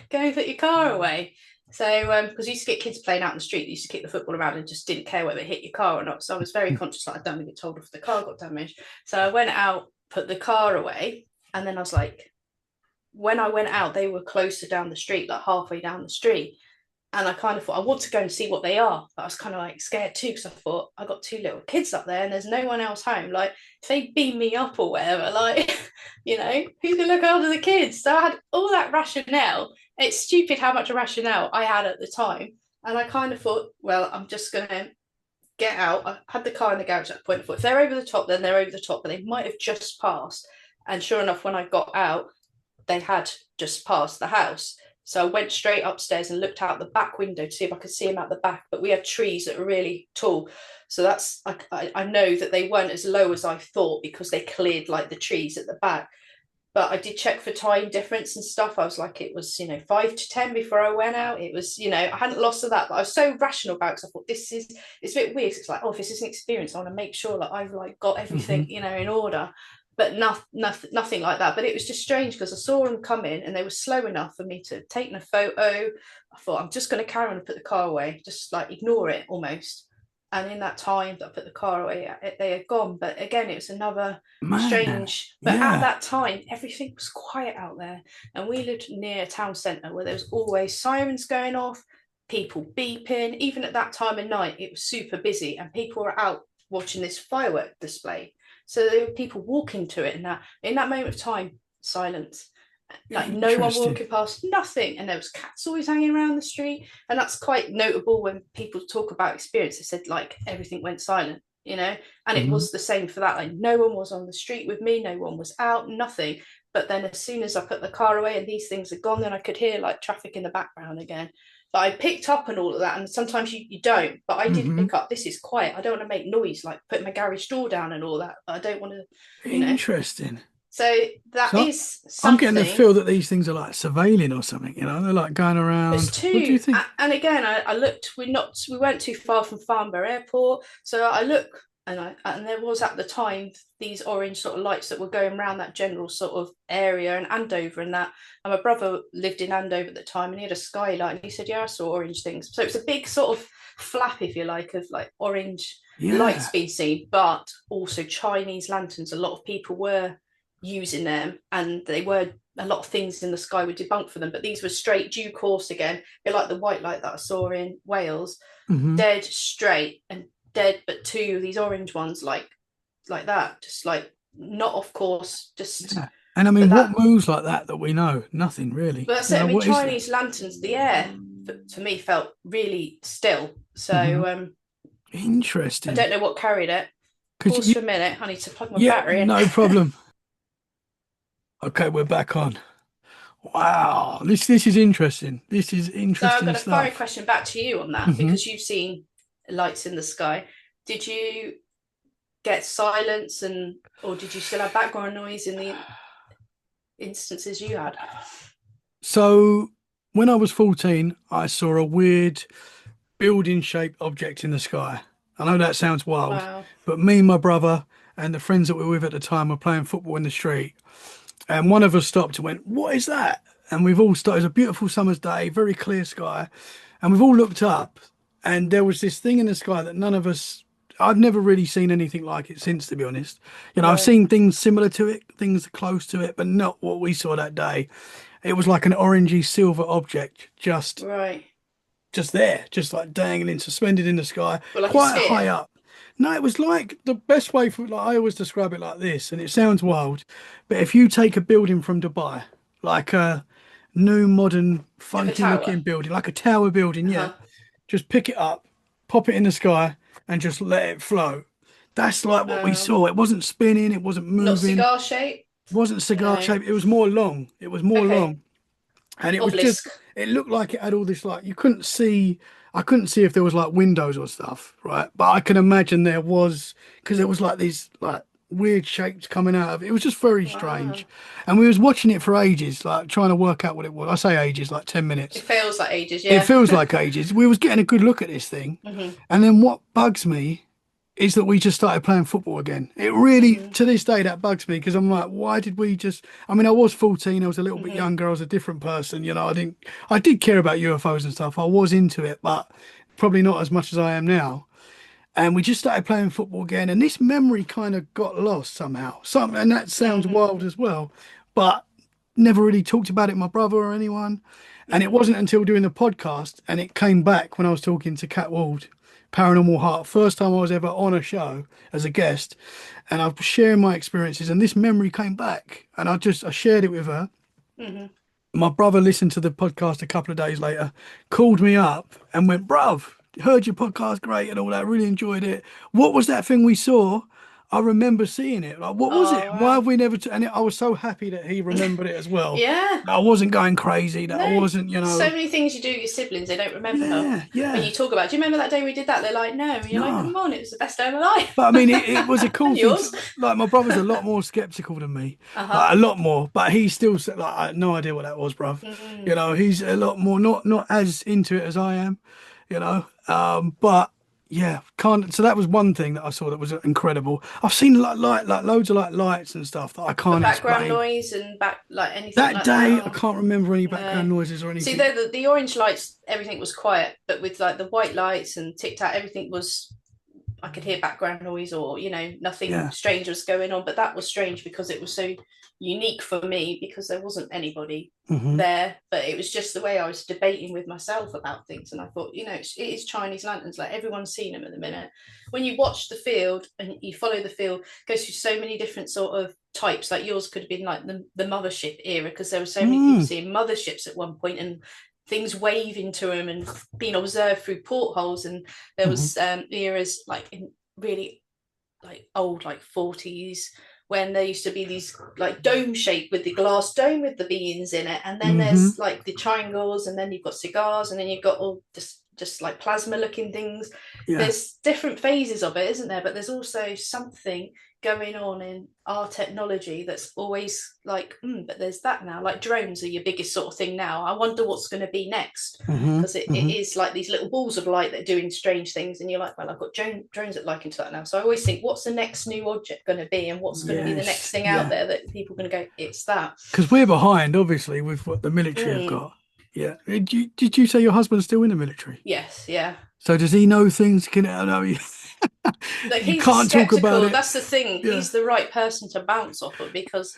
Go and put your car away. So, because you used to get kids playing out in the street, you used to kick the football around and just didn't care whether it hit your car or not. So I was very conscious that I don't want to get told if the car got damaged. So I went out, put the car away, and then I was like, when I went out, they were closer down the street, like halfway down the street. And I kind of thought, I want to go and see what they are. But I was kind of like scared too, because I thought, I got two little kids up there and there's no one else home. Like, if they beam me up or whatever, like, who's going to look after the kids? So I had all that rationale. It's stupid how much rationale I had at the time. And I kind of thought, well, I'm just going to get out. I had the car in the garage at that point. I thought, if they're over the top, then they're over the top. But they might have just passed. And sure enough, when I got out, they had just passed the house. So I went straight upstairs and looked out the back window to see if I could see them out the back. But we had trees that were really tall. So that's, I know that they weren't as low as I thought because they cleared like the trees at the back. But I did check for time difference and stuff. I was like, it was, 5 to 10 before I went out. It was, I hadn't lost of that. But I was so rational about it because I thought it's a bit weird. It's like, oh, if this is an experience, I want to make sure that I've like got everything, in order. But nothing like that. But it was just strange because I saw them come in and they were slow enough for me to take a photo. I thought, I'm just going to carry on and put the car away, just like ignore it almost. And in that time that I put the car away, they had gone. But again, it was another strange. But at that time, everything was quiet out there. And we lived near a town centre where there was always sirens going off, people beeping. Even at that time of night, it was super busy and people were out watching this firework display. So there were people walking to it, and in that moment of time, silence. Like no one walking past, nothing. And there was cats always hanging around the street. And that's quite notable when people talk about experience. They said like everything went silent, and it was the same for that. Like no one was on the street with me, no one was out, nothing. But then as soon as I put the car away and these things are gone, then I could hear like traffic in the background again. But I picked up on all of that, and sometimes you don't. But I did pick up. This is quiet. I don't want to make noise, like putting my garage door down and all that. But I don't want to, Interesting. So that is something. I'm getting the feel that these things are like surveilling or something. They're like going around. It's too. What do you think? And again, I looked. We weren't too far from Farnborough Airport, so I look. And there was at the time these orange sort of lights that were going around that general sort of area and Andover and that. And my brother lived in Andover at the time and he had a skylight and he said, yeah, I saw orange things. So it's a big sort of flap, if you like, of like orange lights being seen, but also Chinese lanterns. A lot of people were using them and they were a lot of things in the sky were debunked for them, but these were straight due course again. They're like the white light that I saw in Wales, dead straight and dead, but two of these orange ones like that, just like not off course, just And I mean, what moves like that we know? Nothing really. But that's it. I mean, Chinese lanterns, the air to me felt really still. So interesting. I don't know what carried it. Pause for a minute. I need to plug my battery in. No problem. Okay, we're back on. Wow, this is interesting. This is interesting. So I'm going to fire a question back to you on that because you've seen lights in the sky. Did you get silence or did you still have background noise in the instances you had? So when I was 14, I saw a weird building-shaped object in the sky. I know that sounds wild, but me and my brother and the friends that we were with at the time were playing football in the street. And one of us stopped and went, what is that? And we've all started. It was a beautiful summer's day, very clear sky. And we've all looked up and there was this thing in the sky that none of us, I've never really seen anything like it since, to be honest. I've seen things similar to it, things close to it, but not what we saw that day. It was like an orangey silver object, just there, just like dangling, suspended in the sky, like quite high up. No, it was like the best way for, like, I always describe it like this, and it sounds wild, but if you take a building from Dubai, like a new, modern, funky looking building, like a tower building, just pick it up, pop it in the sky, and just let it float. That's like what we saw. It wasn't spinning, it wasn't moving. Not cigar shape? It wasn't cigar shape, it was more long. It was more long. And it was just, it looked like it had all this, like, I couldn't see if there was like windows or stuff, right? But I can imagine there was, because there was like these like weird shapes coming out of it. It was just very strange. And we was watching it for ages, like trying to work out what it was. I say ages, like 10 minutes. It feels like ages, yeah. It feels like ages. We was getting a good look at this thing. And then what bugs me is that we just started playing football again. It really, Hmm. to this day, that bugs me because I'm like, why did we just? I mean, I was 14, I was a little bit Hmm. younger, I was a different person. I did care about UFOs and stuff. I was into it, but probably not as much as I am now. And we just started playing football again, and this memory kind of got lost somehow. And that sounds Hmm. wild as well, but never really talked about it with my brother or anyone. And it Hmm. wasn't until doing the podcast and it came back when I was talking to Cat Ward, Paranormal Heart, first time I was ever on a show as a guest, and I was sharing my experiences, and this memory came back, and I shared it with her. Hmm. My brother listened to the podcast a couple of days later, called me up and went, bruv, heard your podcast, great and all that, really enjoyed it. What was that thing we saw? I remember seeing it. Like, what was it? Oh Why wow. have we never? I was so happy that he remembered it as well. Yeah. That I wasn't going crazy, that I No. wasn't, So many things you do with your siblings, they don't remember her. yeah, When yeah, you talk about, do you remember that day we did that? They're like, no. And you're like, no. come on, it was the best day of my life. But I mean, it was a cool And thing. yours. Like, my brother's a lot more skeptical than me, Uh-huh. like a lot more. But he still said, like, I had no idea what that was, bruv. Mm. He's a lot more not as into it as I am. But yeah, can't. So that was one thing that I saw that was incredible. I've seen like loads of like lights and stuff that I But can't background explain. noise and back like anything That like that. day, I Oh, can't remember any no. background noises or See, anything. the orange lights, everything was quiet, but with like the white lights and Tic-Tac, everything was I could hear background noise or, nothing Yeah. strange was going on. But that was strange because it was so unique for me because there wasn't anybody Hmm. there. But it was just the way I was debating with myself about things. And I thought, it is Chinese lanterns. Like everyone's seen them at the minute. When you watch the field and you follow the field, it goes through so many different sort of types. Like yours could have been like the mothership era because there were so many people Mm. seeing motherships at one point and things waving to them and being observed through portholes. And there Hmm. was eras like in really like old like 40s when there used to be these like dome shape with the glass dome with the beings in it, and then Hmm. there's like the triangles, and then you've got cigars, and then you've got all just like plasma looking things. Yeah. There's different phases of it, isn't there? But there's also something going on in our technology that's always like, but there's that now. Like drones are your biggest sort of thing now. I wonder what's going to be next Hmm. because it Hmm. is like these little balls of light that are doing strange things, and you're like, well, I've got drones that like into that now. So I always think, what's the next new object going to be, and what's going to be the next Yes. thing out Yeah. there that people are going to go, it's that. Because we're behind, obviously, with what the military have Mm, got. Yeah. Did you say your husband's still in the military? yes, yeah. So does he know things? Can I know you? Like You he's can't talk about skeptical. it. That's the thing. Yeah. He's the right person to bounce off of because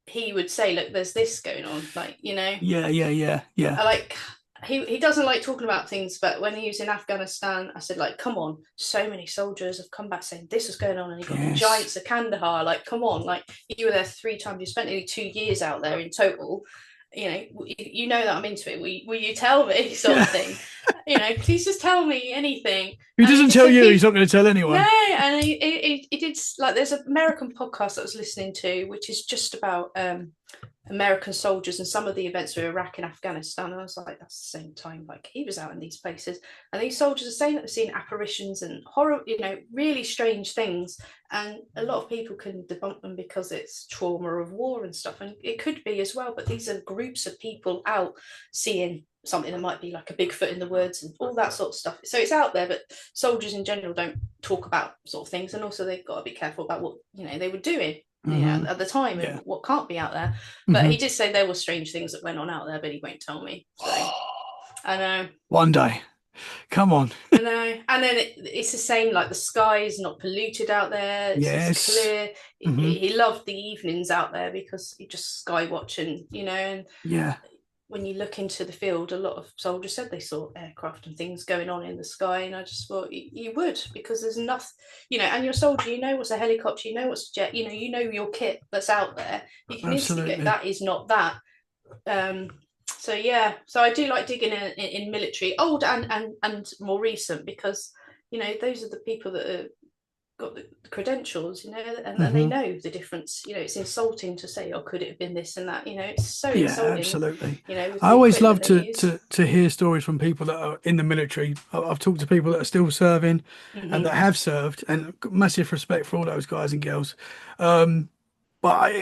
he would say, look, there's this going on, like Yeah. Yeah. Yeah. Yeah. I like he doesn't like talking about things, but when he was in Afghanistan, I said, like, come on, so many soldiers have come back saying this was going on, and you got the Yes. giants of Kandahar, like, come on, like you were there 3 times, you spent nearly 2 years out there in total. You know that I'm into it. Will you tell me, sort Yeah. of thing? Please just tell me anything. If he And he doesn't just tell said, you, he's keep not going to tell no, anyone. and he did like there's an American podcast that I was listening to, which is just about American soldiers and some of the events with Iraq and Afghanistan. And I was like, that's the same time like he was out in these places, and these soldiers are saying that they're seeing apparitions and horror, really strange things. And a lot of people can debunk them because it's trauma of war and stuff, and it could be as well. But these are groups of people out seeing something that might be like a Bigfoot in the woods and all that sort of stuff. So it's out there, but soldiers in general don't talk about sort of things, and also they've got to be careful about what they were doing Hmm. at the time and Yeah. what can't be out there. But Hmm. he did say there were strange things that went on out there, but he won't tell me. So I know. One day. Come on. I know. And then it's the same, like the sky is not polluted out there. It's Yes. clear. Hmm. He loved the evenings out there because he just sky watching, and Yeah. when you look into the field, a lot of soldiers said they saw aircraft and things going on in the sky. And I just thought you would, because there's nothing, and you're a soldier, what's a helicopter, what's a jet, your kit that's out there. You can instantly go, Absolutely. that is not that. So yeah, so I do like digging in military, old and more recent, because those are the people that are got the credentials, and they Hmm. know the difference. It's insulting to say, "Oh, could it have been this and that?" It's so Yeah, insulting. absolutely. With I the always equipment love they to use. hear stories from people that are in the military. I've talked to people that are still serving and that Hmm. have served, and massive respect for all those guys and girls. Um, But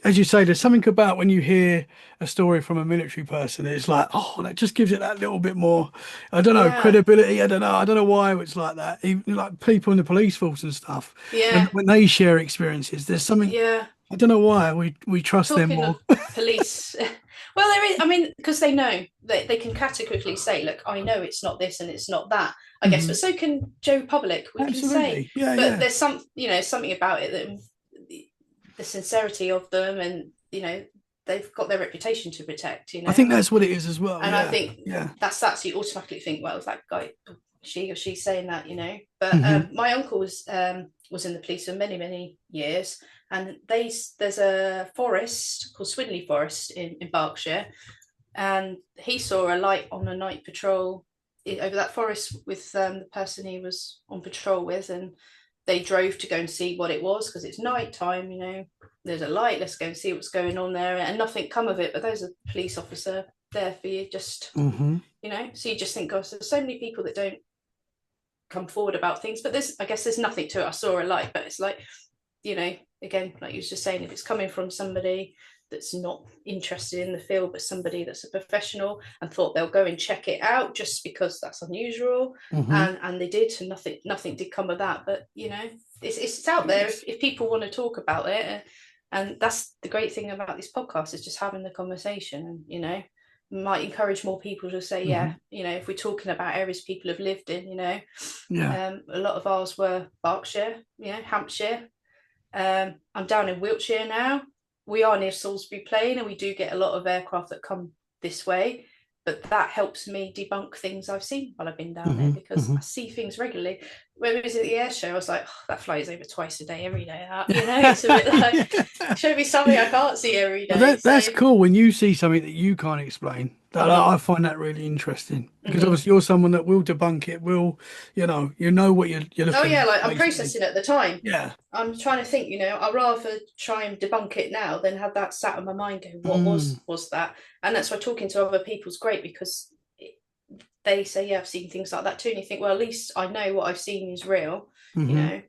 as you say, there's something about when you hear a story from a military person, it's like, oh, that just gives it that little bit more, I don't know, Yeah, credibility. I don't know why it's like that. Even like people in the police force and stuff, yeah, when they share experiences, there's something, yeah. I don't know why we trust them Talking more. of police, well, there is. I mean, because they know that they can categorically say, "Look, I know it's not this and it's not that." I guess, Hmm. but so can Joe Public. We can say, Absolutely. Yeah, but yeah. there's something about it that the sincerity of them, and they've got their reputation to protect. I think that's what it is as well. And I Yeah. think Yeah. that's you automatically think, well, is that guy, she or she saying that. But Hmm. my uncle was in the police for many many years, and there's a forest called Swinley Forest in Berkshire, and he saw a light on a night patrol over that forest with the person he was on patrol with, and they drove to go and see what it was because it's night time. There's a light, let's go and see what's going on there, and nothing come of it. But there's a police officer there for you, just Hmm. so you just think, gosh, there's so many people that don't come forward about things, but I guess there's nothing to it. I saw a light, but it's like, again, like you was just saying, if it's coming from somebody that's not interested in the field, but somebody that's a professional and thought they'll go and check it out just because that's unusual, Hmm. and they did, and nothing did come of that. But it's out there if people want to talk about it, and that's the great thing about this podcast, is just having the conversation, and might encourage more people to say, yeah, Hmm. if we're talking about areas people have lived in, Yeah. a lot of ours were Berkshire, Hampshire. I'm down in Wiltshire now. We are near Salisbury Plain, and we do get a lot of aircraft that come this way. But that helps me debunk things I've seen while I've been down there, Hmm. because Hmm. I see things regularly. When we was at the air show, I was like, oh, that flies over twice a day, every day. It's a bit like, show me something I can't see every Well, day. that's So, cool when you see something that you can't explain. mhm, I find that really interesting because mhm. obviously you're someone that will debunk it. You know what you're Oh looking yeah, at, like I'm basically. processing at the time. Yeah. I'm trying to think, I'd rather try and debunk it now than have that sat in my mind going, what Mm. was that? And that's why talking to other people's great, because they say, yeah, I've seen things like that too. And you think, well, at least I know what I've seen is real, you Hmm. know.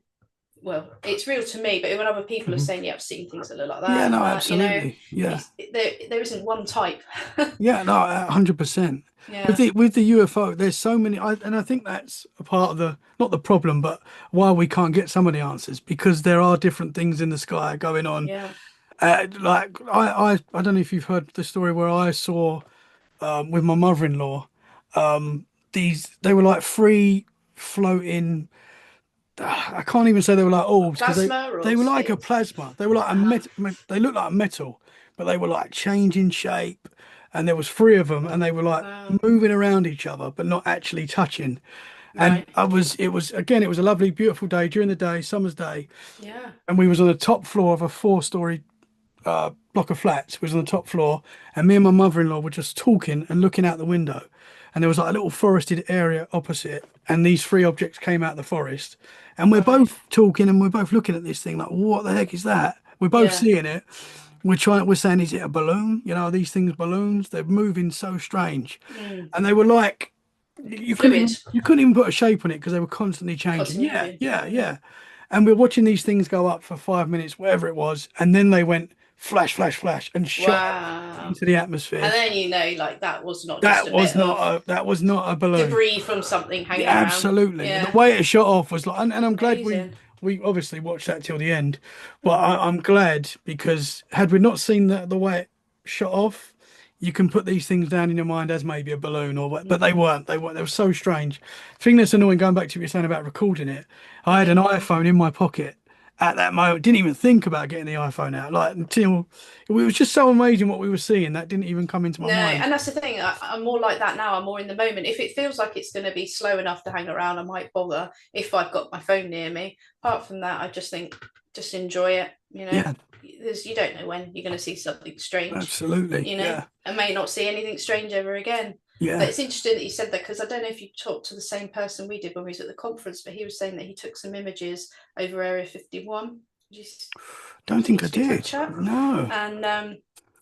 Well, it's real to me, but when other people are Hmm. saying, yeah, I've seen things that look like Yeah, that no, and that, absolutely. Yeah. there isn't one type. Yeah, no, 100%. Yeah, With the UFO, there's so many, and I think that's a part of the not the problem, but why we can't get some of the answers because there are different things in the sky going on. yeah. Like I don't know if you've heard the story where I saw with my mother-in-law, they were like free floating. I can't even say they were like orbs because Plasma they or were like a spirits. plasma. They were like Uh-huh. they looked like metal, but they were like changing shape, and there was three of them, and they were like Wow. moving around each other, but not actually touching. And Right. it was again, it was a lovely, beautiful day during the day, summer's day, Yeah. and we was on the top floor of a four-story block of flats. We was on the top floor, and me and my mother-in-law were just talking and looking out the window, and there was like a little forested area opposite, and these three objects came out of the forest, and we're Right. both talking and we're both looking at this thing like, what the heck is that? We're both Yeah. seeing it. We're saying, is it a balloon? These things balloons. They're moving so strange, Mm. and they were like, Fluid. you couldn't even put a shape on it because they were constantly changing. Constantly Yeah, moving. yeah, Mm. yeah. And we're watching these things go up for 5 minutes, whatever it was, and then they went flash, flash, flash, and shot off Wow. into the And atmosphere. then like that was not just a bit of That was not a balloon. debris from something Yeah, hanging around. absolutely. The Yeah. way it shot off was like, and I'm glad Amazing. we obviously watched that till the end, but Mm. I'm glad because had we not seen the way it shot off, you can put these things down in your mind as maybe a balloon or what, but they Mm. weren't. They weren't. They were so strange. The thing that's annoying, going back to what you're saying about recording it, I had an Mm. iPhone in my pocket at that moment. Didn't even think about getting the iPhone out, like until it was just so amazing what we were seeing that didn't even come into my No, mind. and that's the thing. I'm more like that now. I'm more in the moment. If it feels like it's going to be slow enough to hang around, I might bother if I've got my phone near me. Apart from that, I just think, just enjoy it. Yeah, You don't know when you're going to see something strange. absolutely. Yeah, I may not see anything strange ever again. But yeah. it's interesting that you said that, because I don't know if you talked to the same person we did when we was at the conference, but he was saying that he took some images over Area 51. Did you Don't think I speak to that did. chap? No. And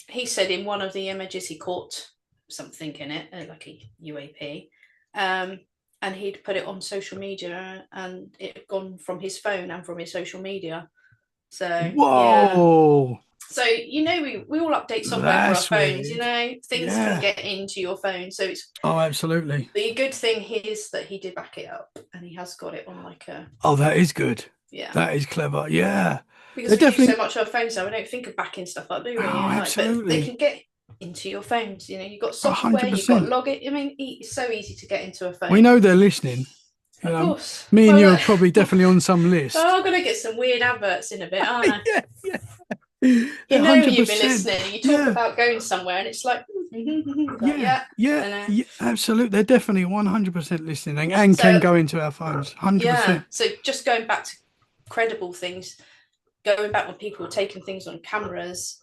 he said in one of the images he caught something in it, like a UAP, um, and he'd put it on social media, and it had gone from his phone and from his social media. So yeah. Whoa, So we all update software for our that's phones. weird. Things can Yeah. get into your phone. So it's Oh, absolutely. the good thing is that he did back it up, and he has got it on like a Oh, that is good. yeah. That is clever. Yeah. Because They're we do so definitely. much on our phones now, we don't think of backing stuff up, do we? Oh, And like, but they absolutely. can get into your phones. You've got software, you've got 100%. login. I mean, it's so easy to get into a We phone. know they're listening. You Of know, course. me and Well, you are probably definitely on some list. I'm gonna get some weird adverts in a bit, aren't I? Yeah, yeah. You've been 100%. listening. You talk Yeah, about going somewhere, and it's like, like yeah, yeah, yeah, and yeah, absolutely. They're definitely 100% listening and can so go into our phones. yeah. 100%. So just going back to credible things, going back when people were taking things on cameras,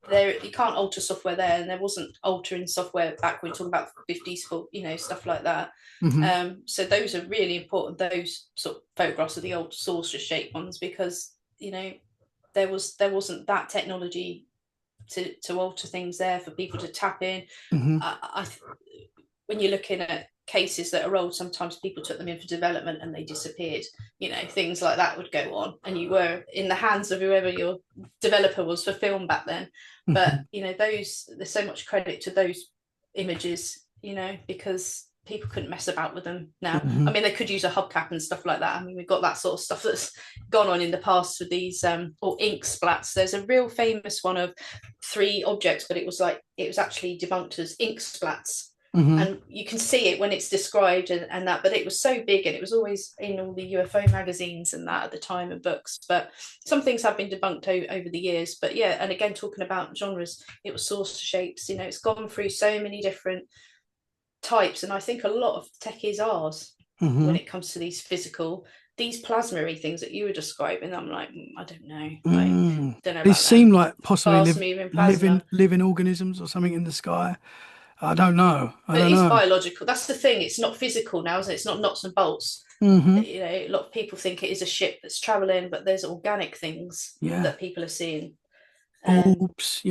there you can't alter software there, and there wasn't altering software back when we talk about 50s for stuff like that. Hmm. So those are really important, those sort of photographs of the old saucer shaped ones, because there wasn't that technology to alter things there for people to tap in. Hmm. I when you're looking at cases that are old, sometimes people took them in for development and they disappeared. Things like that would go on, and you were in the hands of whoever your developer was for film back then. But Hmm. those there's so much credit to those images, because people couldn't mess about with them now. Hmm. I mean, they could use a hubcap and stuff like that. I mean, we've got that sort of stuff that's gone on in the past with these or ink splats. There's a real famous one of three objects, but it was actually debunked as ink splats, Hmm. and you can see it when it's described and that, but it was so big, and it was always in all the UFO magazines and that at the time, and books. But some things have been debunked over the years. But yeah, and again, talking about genres, it was saucer shapes. It's gone through so many different types, and I think a lot of tech is ours when Hmm. it comes to these plasma things that you were describing. I'm like, I don't know, like, Mm. don't know These about them. seem like possibly Fast moving living plasma. living organisms or something in the sky. I don't know. I But it don't is know. biological. That's the thing. It's not physical now, isn't it? It's not nuts and bolts. Hmm. A lot of people think it is a ship that's traveling, but there's organic things Yeah. that people are seeing, and Orbs,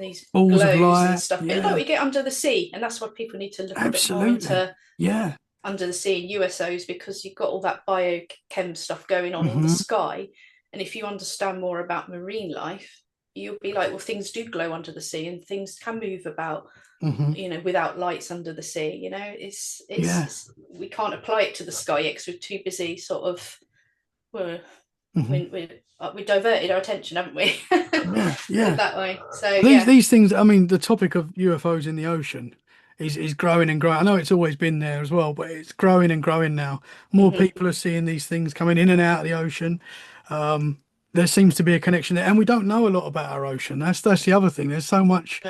these balls of glows and light. stuff. A bit like Yeah. we get under the sea, and that's why people need to look a bit more Absolutely. into Yeah. under the sea and USOs, because you've got all that biochem stuff going on in the Hmm. sky. And if you understand more about marine life, you'll be like, well, things do glow under the sea, and things can move about, Hmm. without lights under the sea. Yeah. We can't apply it to the sky yet because we're too busy sort of, well, Hmm. we diverted our attention, haven't we? Yeah. Put it Yeah. that way. So These yeah. these things, I mean, the topic of UFOs in the ocean is growing and growing. I know it's always been there as well, but it's growing and growing now. More Mm-hmm. people are seeing these things coming in and out of the ocean. Um, there seems to be a connection there, and we don't know a lot about our ocean. That's the other thing. There's so much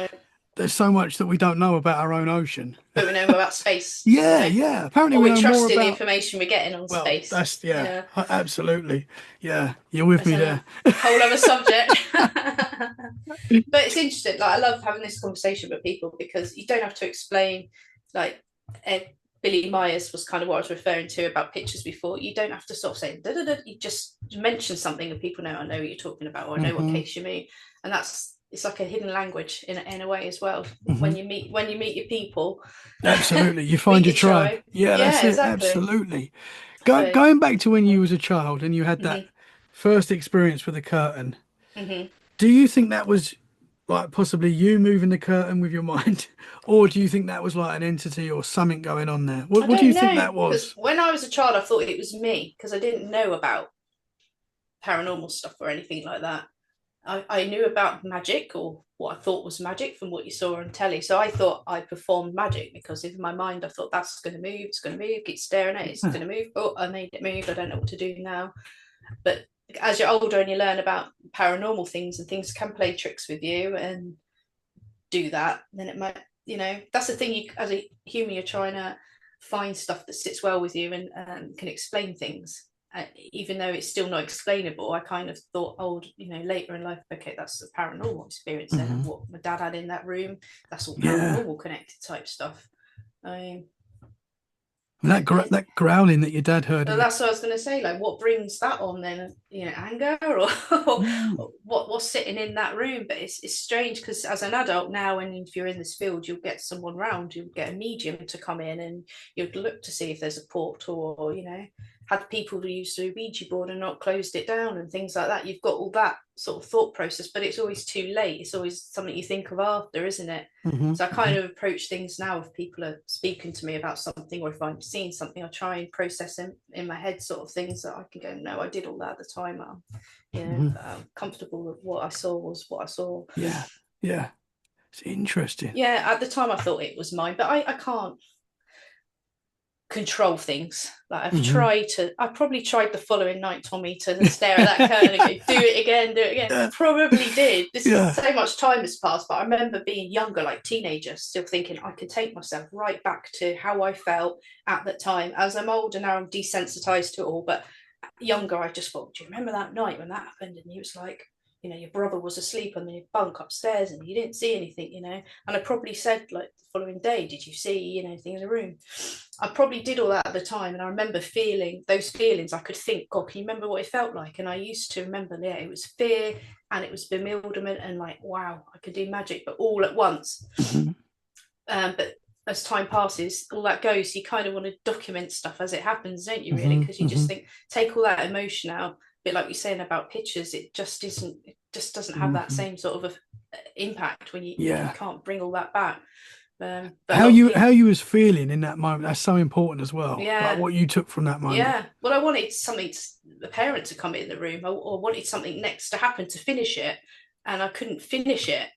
that we don't know about our own ocean. But we know about space, Yeah, yeah. Apparently, or we we know more trust in the about. information we're getting on Well, space. that's yeah, Yeah. absolutely. Yeah, you're with That's me a there. whole other subject. But it's interesting. Like, I love having this conversation with people, because you don't have to explain. Like, Ed, Billy Myers was kind of what I was referring to about pictures before. You don't have to sort of say da, da, da. You just mention something, and people know, I know what you're talking about, or I know what Hmm. case you mean. And it's like a hidden language in a way as well. Hmm. When you meet your people, Absolutely. You find meet your your tribe. tribe. Yeah, that's Yeah, it. exactly. Absolutely. So Going back to when yeah. you was a child and you had that Mm-hmm, first experience with the curtain, mm-hmm. do you think that was like possibly you moving the curtain with your mind, or do you think that was like an entity or something going on there? What I What do you don't think know, that because was? when I was a child, I thought it was me, because I didn't know about paranormal stuff or anything like that. I knew about magic, or what I thought was magic from what you saw on telly. So I thought I performed magic, because in my mind I thought that's going to move, it's going to move, keep staring at it, it's Yeah. going to move. Oh, I made it move. I don't know what to do now. But as you're older and you learn about paranormal things, and things can play tricks with you and do that, then it might, that's the thing. You, as a human, you're trying to find stuff that sits well with you, and can explain things. Even though it's still not explainable, I kind of thought, later in life, okay, that's a paranormal experience then, and Hmm. what my dad had in that room, that's all Yeah. paranormal connected type stuff. I And that growling that your dad heard So in the. that's what I was going to say. Like, what brings that on then? Anger, or Mm. what's sitting in that room? But it's strange, because as an adult now, and if you're in this field, you'll get someone round. You'll get a medium to come in, and you'll look to see if there's a portal, or had people who used the Ouija board and not closed it down and things like that. You've got all that sort of thought process, but it's always too late. It's always something you think of after, isn't it? So I kind of approach things now, if people are speaking to me about something, or if I'm seeing something, I try and process in my head sort of things that I can go, no, I did all that at the time. I'm comfortable with what I saw was what I saw. Yeah, yeah. It's interesting. Yeah, at the time I thought it was mine, but I can't control things. Like I probably tried the following night, Tommy, to stare at that curtain and go, do it again, do it again. Yeah. Probably did. Yeah. So much time has passed, but I remember being younger, like teenager, still thinking I could take myself right back to how I felt at that time. As I'm older now, I'm desensitized to it all, but younger, I just thought, do you remember that night when that happened? And he was like, your brother was asleep on the bunk upstairs and you didn't see anything, and I probably said, like, the following day, did you see, anything in the room? I probably did all that at the time, and I remember feeling those feelings. I could think, God, can you remember what it felt like? And I used to remember, yeah, it was fear and it was bewilderment and like, wow, I could do magic, but all at once. But as time passes, all that goes. You kind of want to document stuff as it happens, don't you, really? Because you just think, take all that emotion out. Bit like you're saying about pictures, it just doesn't have that same sort of impact when you can't bring all that back. But how you was feeling in that moment, that's so important as well. Yeah, like what you took from that moment. Yeah, well, I wanted the parent to come in the room, or wanted something next to happen to finish it, and I couldn't finish it.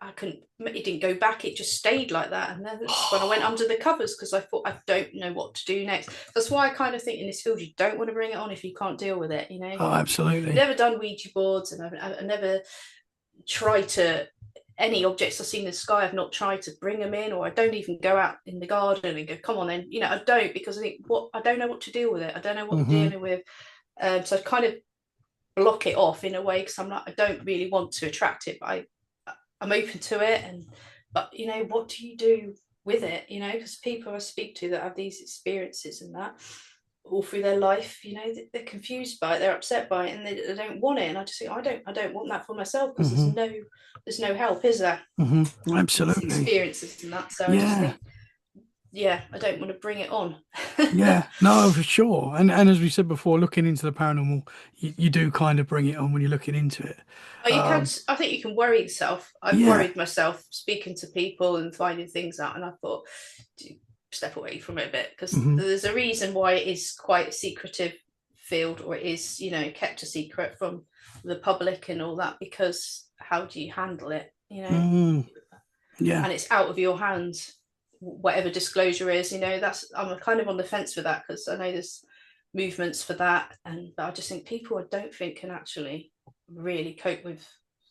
I couldn't, it didn't go back, it just stayed like that. And then that's when I went under the covers, because I thought, I don't know what to do next. That's why I kind of think in this field, you don't want to bring it on if you can't deal with it, Oh, absolutely. I've never done Ouija boards, and I've never tried to, any objects I've seen in the sky, I've not tried to bring them in, or I don't even go out in the garden and go, come on then, I don't, because I think, I don't know what to deal with it. I don't know what I'm dealing with. So I kind of block it off in a way, because I'm like, I don't really want to attract it, but I'm open to it. But what do you do with it? Because people I speak to that have these experiences and that all through their life, they're confused by it, they're upset by it, and they don't want it. And I just think, I don't want that for myself, because there's no help, is there? Absolutely. It's experiences and that. So I just think, I don't want to bring it on. Yeah, no, for sure. And as we said before, looking into the paranormal, you do kind of bring it on when you're looking into it. Oh, you can. I think you can worry yourself. I've worried myself speaking to people and finding things out, and I thought, step away from it a bit, because there's a reason why it is quite a secretive field, or it is, kept a secret from the public and all that, because how do you handle it? And it's out of your hands. Whatever disclosure is, I'm kind of on the fence with that, because I know there's movements for that, but I just think people, I don't think, can actually really cope with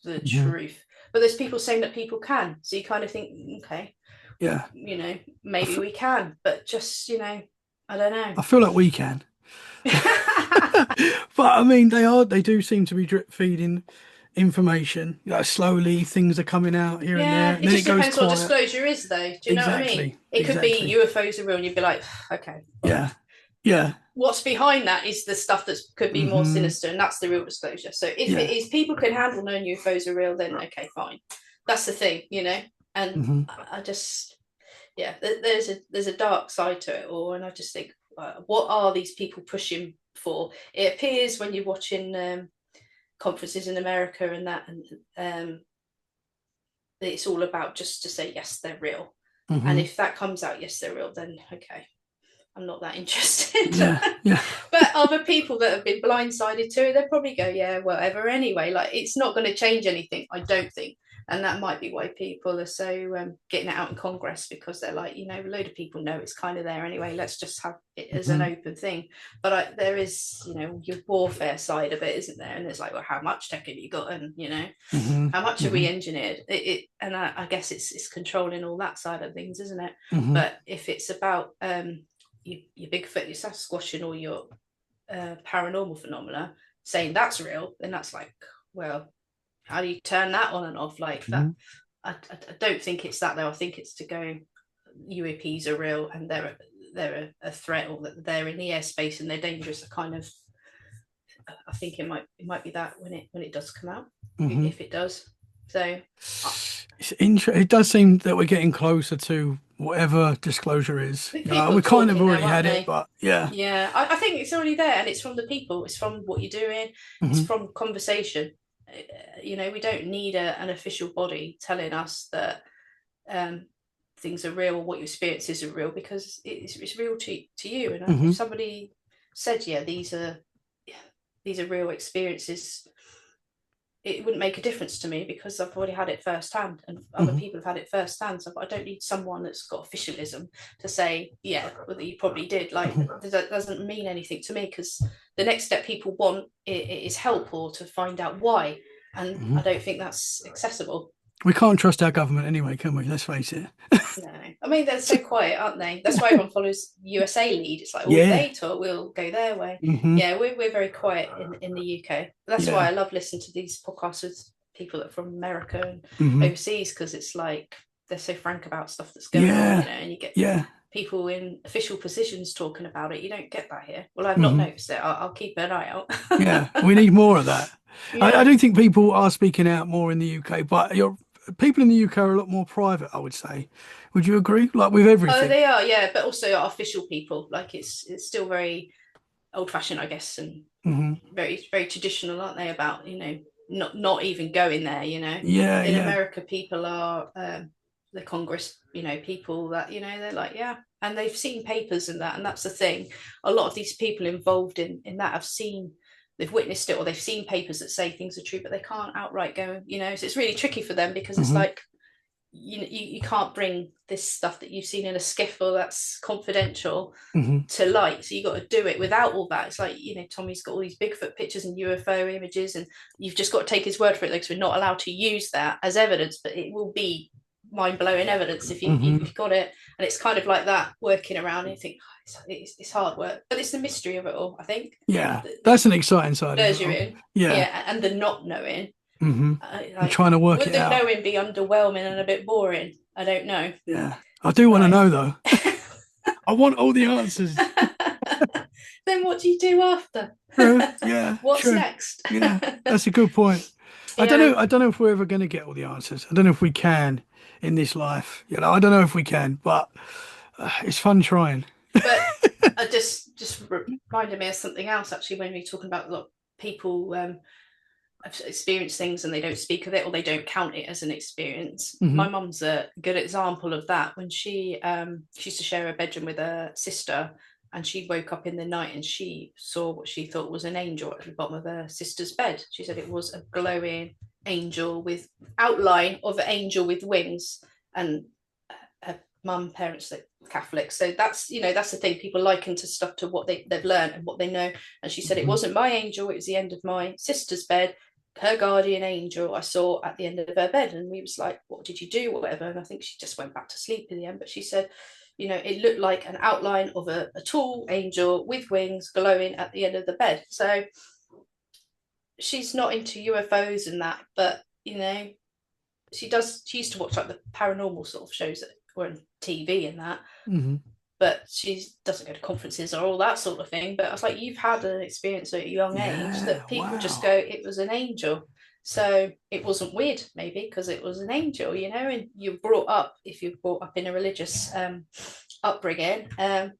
the truth. But there's people saying that people can, so you kind of think, okay, maybe we can, but just I don't know. I feel like we can. But I mean, they do seem to be drip feeding information, slowly things are coming out here and there, and it then just it goes depends quiet. what disclosure is, though. Do you know what I mean? It could be UFOs are real, and you'd be like, okay, what's behind that is the stuff that could be more sinister, and that's the real disclosure. So if it is people can handle knowing UFOs are real, then okay, fine. That's the thing, and I just there's a dark side to it all, and I just think, what are these people pushing for? It appears when you're watching conferences in America and that, and it's all about just to say, yes, they're real. And if that comes out, yes, they're real, then okay, I'm not that interested. But other people that have been blindsided to it, they'll probably go, yeah, whatever, anyway. Like, it's not going to change anything, I don't think. And that might be why people are so getting it out in Congress, because they're like, a load of people know it's kind of there anyway. Let's just have it as an open thing. But there is, your warfare side of it, isn't there? And it's like, well, how much tech have you got? And, how much have we engineered? And I guess it's controlling all that side of things, isn't it? But if it's about your Bigfoot, your Sasquatching, or your paranormal phenomena saying that's real, then that's like, well, how do you turn that on and off like that? I don't think it's that, though. I think it's to go, UAPs are real and they're a threat, or that they're in the airspace and they're dangerous. I think it might be that when it does come out, if it does. So It does seem that we're getting closer to whatever disclosure is. I think people are We kind of talking now, already aren't had it, they? but yeah. Yeah, I think it's already there, and it's from the people. It's from what you're doing. It's Hmm. from conversation. We don't need an official body telling us that um, things are real or what your experiences are real, because it's real to you. And if Hmm. somebody said, "Yeah, these are real experiences," it wouldn't make a difference to me because I've already had it firsthand, and other Hmm. people have had it firsthand. So I don't need someone that's got officialism to say, yeah, well, you probably did. Like, Hmm. that doesn't mean anything to me, because the next step people want is help or to find out why. And Hmm. I don't think that's accessible. We can't trust our government anyway, can we? Let's face it. No, I mean, they're so quiet, aren't they? That's why everyone follows USA lead. It's like, oh, if Yeah. they talk, we'll go their way. Hmm. Yeah, we're very quiet in the UK. That's why Yeah. I love listening to these podcasts with people that are from America and Hmm. overseas, because it's like they're so frank about stuff that's going on, Yeah. and you get Yeah. people in official positions talking about it. You don't get that here. Well, I've not Hmm. noticed it. I'll keep an eye out. Yeah. We need more of that. I Yeah. do think people are speaking out more in the UK, but people in the UK are a lot more private, I would say. Would you agree? Like with Oh, everything. they are, yeah, but also official people. Like it's still very old fashioned, I guess, and Hmm. very very traditional, aren't they? About not even going there. Yeah. In Yeah. America, people are the Congress, people that they're like, yeah, and they've seen papers and that, and that's the thing. A lot of these people involved in that have seen. They've witnessed it, or they've seen papers that say things are true, but they can't outright go. So it's really tricky for them, because it's Hmm. like you can't bring this stuff that you've seen in a skiff or that's confidential Hmm. to light. So you got to do it without all that. It's like, Tommy's got all these Bigfoot pictures and UFO images, and you've just got to take his word for it, because we're not allowed to use that as evidence, but it will be mind-blowing evidence if Hmm. you've got it. And it's kind of like that, working around, and you think, it's hard work, but it's the mystery of it all, I think. Yeah. That That's an exciting side as lures you well. in. Yeah. Yeah, and the not knowing. Hmm. And Like, trying to work would it the out. knowing be underwhelming and a bit boring? I don't know. Yeah. I do want to Like, know though. I want all the answers. then what do you do after? True. Yeah. What's True. next? Yeah. That's a good point. I don't Yeah, know. I don't know if we're ever going to get all the answers. I don't know if we can in this life. I don't know if we can, but it's fun trying. but I just reminded me of something else, actually, when we were talking about, look, people have experienced things and they don't speak of it, or they don't count it as an experience. Hmm. My mum's a good example of that. When she used to share a bedroom with her sister, and she woke up in the night and she saw what she thought was an angel at the bottom of her sister's bed. She said it was a glowing angel with outline of an angel with wings. And her mum, parents are Catholic, so that's the thing. People liken to stuff to what they've learned and what they know. And she said, it Hmm. wasn't my angel, it was the end of my sister's bed. Her guardian angel I saw at the end of her bed. And we was like, what did you do, whatever? And I think she just went back to sleep in the end. But she said, it looked like an outline of a tall angel with wings glowing at the end of the bed. So she's not into UFOs and that, but she used to watch like the paranormal sort of shows that were on TV and that, Hmm. but she doesn't go to conferences or all that sort of thing. But I was like, you've had an experience at a young age Yeah. that people just go, Wow. it was an angel. So it wasn't weird, maybe, because it was an angel, and you're brought up, if you're brought up in a religious upbringing, that,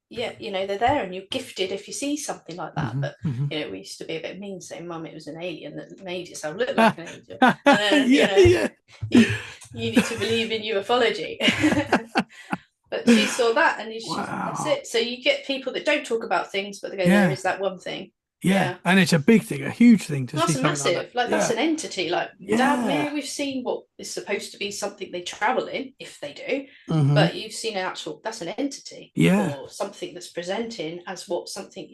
yeah, they're there, and you're gifted if you see something like that. Hmm. But Hmm. we used to be a bit mean, saying, "Mum, it was an alien that made itself look like an angel," and then Yeah. Yeah. you need to believe in ufology. But she saw that, and that's Wow. it. So you get people that don't talk about things, but they go, there Yeah. is that one thing. Yeah. Yeah. And it's a big thing, a huge thing to see That's a something like that. massive, like, that's Yeah. an entity. Like, Dad, Yeah. maybe we've seen what is supposed to be something they travel in, if they do, Hmm. but you've seen that's an entity, Yeah. or something that's presenting as what something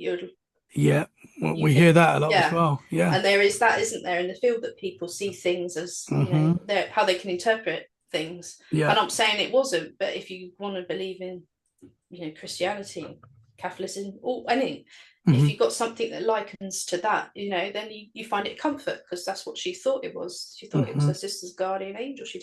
Yeah. Well, you we hear think, that a lot as yeah. well. Yeah. And there is that, isn't there, in the field, that people see things as, Hmm. how they can interpret things. Yeah. And I'm saying it wasn't, but if you want to believe in, Christianity, Catholicism, or anything, if Hmm. you've got something that likens to that, then you find it comfort, because that's what she thought it was. She thought it was Hmm. her sister's guardian angel. She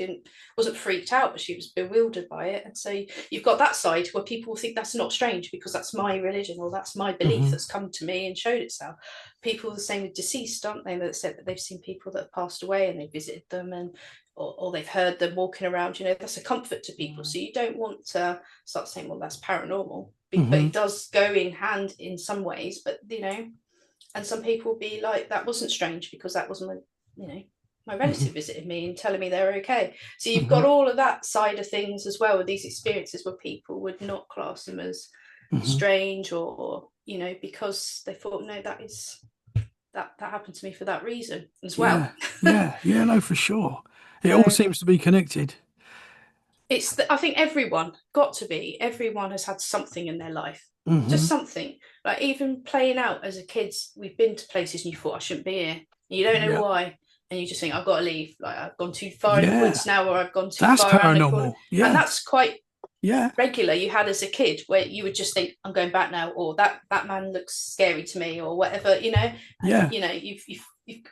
wasn't freaked out, but she was bewildered by it. And so you've got that side where people think that's not strange, because that's my religion, or that's my belief Hmm. that's come to me and showed itself. People are the same with deceased, aren't they? That said that they've seen people that have passed away and they visited them, and or they've heard them walking around, that's a comfort to people. So you don't want to start saying, well, that's paranormal, but it does go in hand in some ways. But and some people will be like, that wasn't strange because that wasn't my relative visited me and telling me they're okay. So you've got all of that side of things as well, with these experiences where people would not class them as strange, or because they thought, no, that happened to me for that reason as well. Yeah, no, for sure. It all seems to be connected. I think everyone has had something in their life, just something. Like even playing out as a kid, we've been to places and you thought, I shouldn't be here. You don't know why, and you just think, I've got to leave. Like, I've gone too far in the woods now, or I've gone too far around the corner. Yeah, and that's quite regular. You had as a kid where you would just think, I'm going back now, or that man looks scary to me, or whatever. And, you've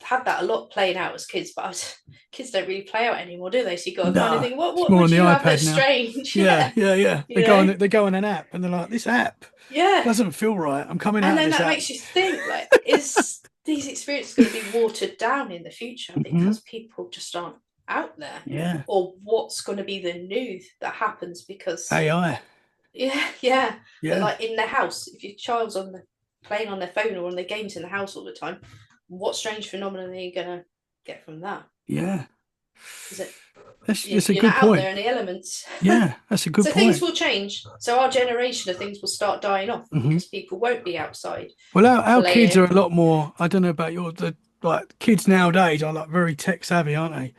had that a lot playing out as kids, but kids don't really play out anymore, do they? So you got to kind of think, what would you have that's strange? Yeah. They go on an app and they're like, this app doesn't feel right. I'm coming out of this app. And then that makes you think, like, is these experiences going to be watered down in the future because people just aren't out there? Yeah. Or what's going to be the new that happens because AI? Yeah. But like in the house, if your child's playing on their phone or on their games in the house all the time, what strange phenomenon are you going to get from that? Yeah. Is it? That's a you're good not point. out there in the elements. Yeah, that's a good point. So things will change. So our generation of things will start dying off because people won't be outside. Well, our kids are a lot more. I don't know about like kids nowadays are like very tech savvy, aren't they?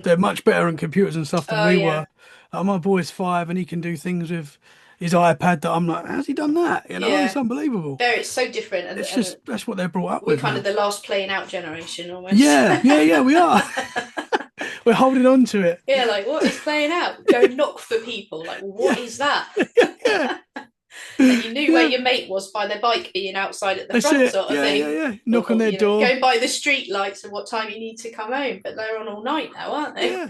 They're much better on computers and stuff than we were. Like, my boy's 5 and he can do things with his iPad that I'm like, how's he done that? It's unbelievable. It's so different. And it's just that's what they're brought up we're with. We're kind of the last playing out generation almost. Yeah, we are. We're holding on to it. Yeah, like, what is playing out? Go knock for people. Like, what is that? And you knew where your mate was by their bike being outside at the front sort of thing. Yeah. Knock on their door. Going by the street lights and what time you need to come home. But they're on all night now, aren't they?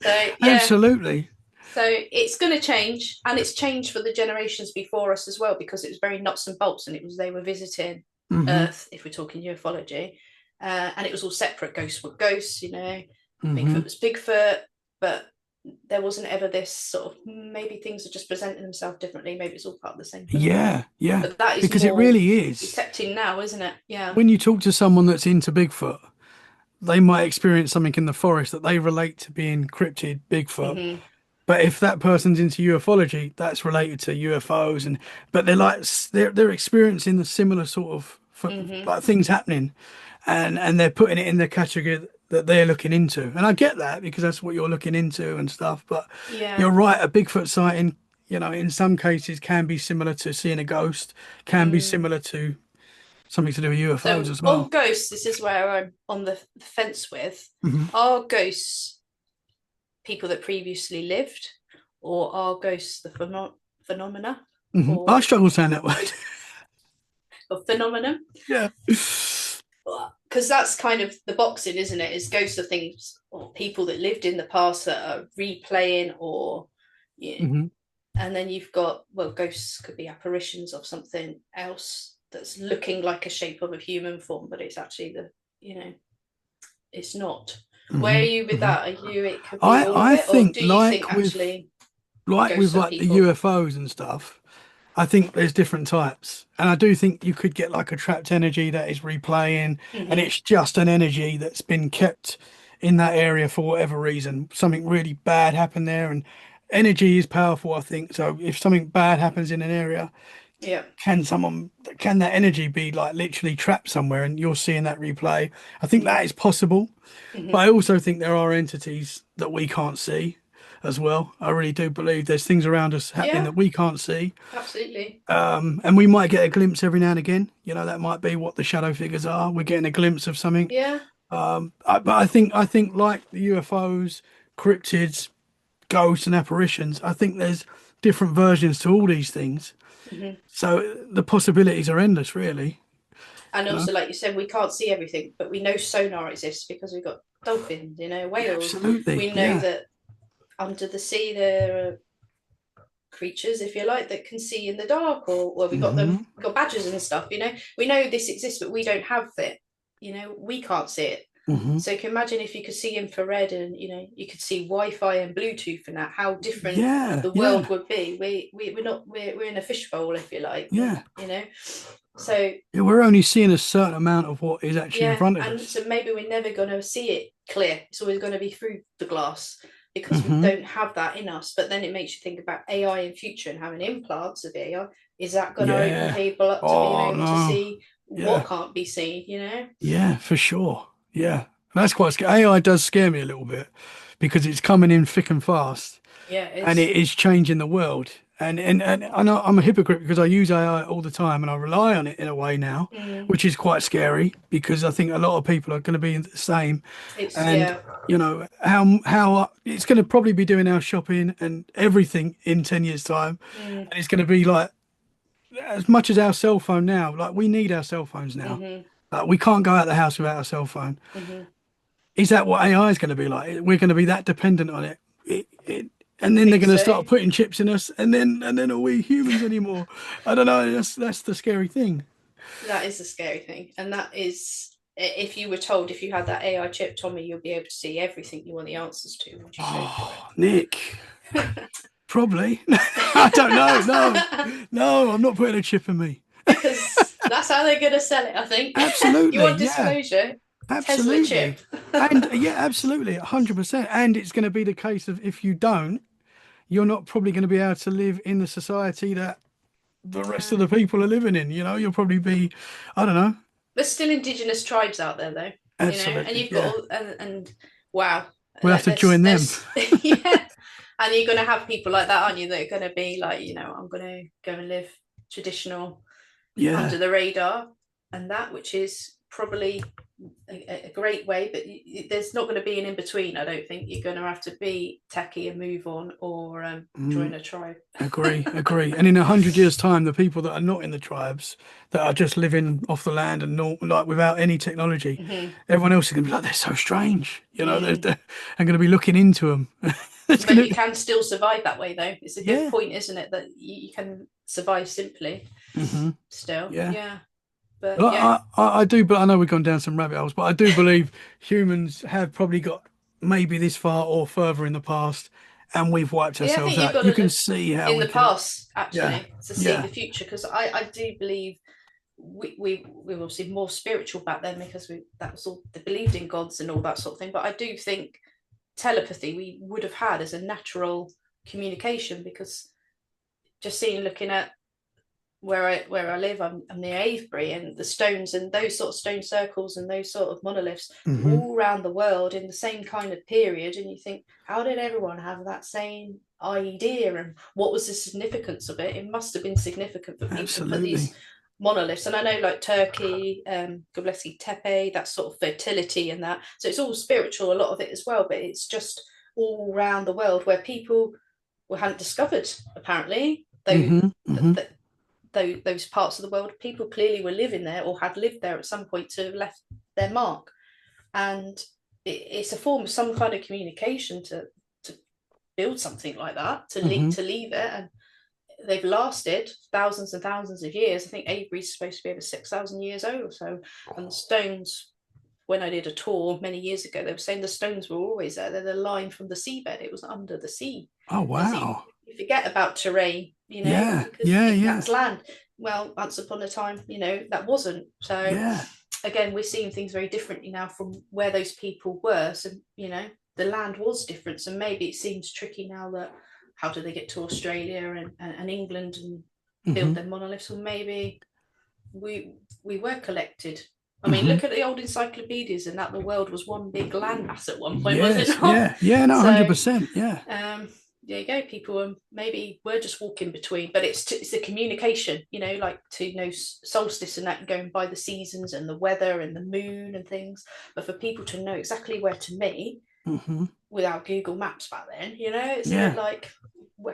So, absolutely. So it's going to change, and it's changed for the generations before us as well, because it was very nuts and bolts, and they were visiting Earth, if we're talking ufology, and it was all separate. Ghosts were ghosts, Bigfoot was Bigfoot, but there wasn't ever this sort of, maybe things are just presenting themselves differently. Maybe it's all part of the same thing. Yeah. But that is because it really is accepting now, isn't it? Yeah. When you talk to someone that's into Bigfoot, they might experience something in the forest that they relate to being cryptid Bigfoot. But if that person's into ufology, that's related to UFOs, but they're experiencing the similar sort of like things happening, and they're putting it in the category that they're looking into. And I get that because that's what you're looking into and stuff. But you're right, a Bigfoot sighting, in some cases can be similar to seeing a ghost, can be similar to something to do with UFOs as well. On ghosts, this is where I'm on the fence with. Are ghosts people that previously lived, or are ghosts the phenomena? I struggle saying that word. Or phenomenon? Yeah. Because that's kind of the boxing, isn't it? Is ghosts of things or people that lived in the past that are replaying, or and then you've got, well, ghosts could be apparitions of something else that's looking like a shape of a human form, but it's actually it's not. Where are you with that? Are you? It could be all of it, think, or do you think actually, with like the UFOs and stuff, I think there's different types, and I do think you could get like a trapped energy that is replaying, and it's just an energy that's been kept in that area for whatever reason. Something really bad happened there, and energy is powerful, I think. So if something bad happens in an area, can that energy be like literally trapped somewhere, and you're seeing that replay? I think that is possible, but I also think there are entities that we can't see as well. I really do believe there's things around us happening that we can't see. Absolutely. And we might get a glimpse every now and again. That might be what the shadow figures are. We're getting a glimpse of something. Yeah. But I think like the UFOs, cryptids, ghosts, and apparitions, I think there's different versions to all these things. So the possibilities are endless, really. And also, like you said, we can't see everything, but we know sonar exists because we've got dolphins, whales. Absolutely. We know that under the sea there are creatures, if you like, that can see in the dark, or we've got them, we've got badgers and stuff. We know this exists, but we don't have it. We can't see it. Hmm. So you can imagine if you could see infrared and you could see Wi-Fi and Bluetooth and that, how different Yeah, the yeah, world would be. We're not we're in a fishbowl, if you like, yeah. So Yeah, we're only seeing a certain amount of what is actually in yeah, front of and us. so maybe we're never going to see it clear. It's always going to be through the glass because we Hmm. don't have that in us. But then it makes you think about AI in future and having implants of AI. Is that going to open Yeah. people up to being Oh able to no. see what Yeah. can't be seen? Yeah, for sure. Yeah. That's quite scary. AI does scare me a little bit because it's coming in thick and fast Yeah, and it it's is changing the world. And I know I'm a hypocrite because I use AI all the time and I rely on it in a way now, mm, which is quite scary because I think a lot of people are going to be the same. it's And yeah. how it's going to probably be doing our shopping and everything in 10 years time. Mm, And it's going to be like as much as our cell phone now, like we need our cell phones now. hmm We can't go out the house without a cell phone. hmm Is that what AI is going to be like? We're going to be that dependent on it. And I then they're think going to so. start putting chips in us, and then are we humans anymore? I don't know. That's the scary thing. That is a scary thing, and that is if you were told if you had that AI chip, Tommy, you'll be able to see everything you want the answers to. Would you go for Oh, Nick, probably. I don't know. No, no, I'm not putting a chip in me. because that's how they're going to sell it, I think. You Absolutely, want yeah, disclosure? Tesla chip. absolutely, and yeah, absolutely, 100%. And it's going to be the case of if you don't, you're not probably going to be able to live in the society that the rest of No. the people are living in. You'll probably be, I don't know. There's still indigenous tribes out there, though. And Absolutely, you've got yeah. all, and wow, We'll have to join them. there's yeah, and you're going to have people like that, aren't you? That are going to be like, I'm going to go and live traditional under Yeah. the radar, and that which is probably a great way, but there's not going to be an in between. I don't think you're going to have to be techie and move on or join Mm, a tribe. agree, agree. And in 100 years' time, the people that are not in the tribes, that are just living off the land and not like without any technology, Mm-hmm. everyone else is going to be like, they're so strange. Mm. I'm going to be looking into them. It's But going you to, can still survive that way, though. It's a good yeah. point, isn't it? That you can survive simply Hmm. still. Yeah. Yeah. But Well, yeah. I do, but I know we've gone down some rabbit holes, but I do believe humans have probably got maybe this far or further in the past, and we've wiped Yeah, I ourselves think you've out. got You to can look see how in we the could, past, yeah, actually, to see the yeah, future, because I do believe we were obviously more spiritual back then because that was all they believed in gods and all that sort of thing. But I do think telepathy we would have had as a natural communication because just looking at where I live, I'm near Avebury, and the stones and those sort of stone circles and those sort of monoliths hmm, all around the world in the same kind of period, and you think, how did everyone have that same idea, and what was the significance of it? It must have been significant for people to put absolutely. these monoliths. And I know, like Turkey, Göbekli Tepe, that sort of fertility and that. So it's all spiritual, a lot of it as well, but it's just all around the world where people hadn't discovered apparently though Hmm. Hmm. those parts of the world. People clearly were living there or had lived there at some point to have left their mark, and it's a form of some kind of communication to build something like that, Hmm. to leave it, and they've lasted thousands and thousands of years. I think Avery's supposed to be over 6,000 years old or so, and the stones. When I did a tour many years ago, they were saying the stones were always there. They're the line from the seabed. It was under the sea. Oh And so wow. you forget about terrain, Yeah, because you yeah, think yeah, that's land. Well, once upon a time, that wasn't. So yeah. again, we're seeing things very differently now from where those people were. So, the land was different. So maybe it seems tricky now that how do they get to Australia and England and build Hmm. their monoliths? Or maybe we were collected. I mean, Hmm. look at the old encyclopedias and that the world was one big landmass at one point, was it Yes, not? yeah, yeah, no, So 100%. Yeah. there you go. People maybe we're just walking between, but it's the communication, like to solstice and that going by the seasons and the weather and the moon and things. But for people to know exactly where to meet Hmm. without Google Maps back then, it's a bit Yeah, like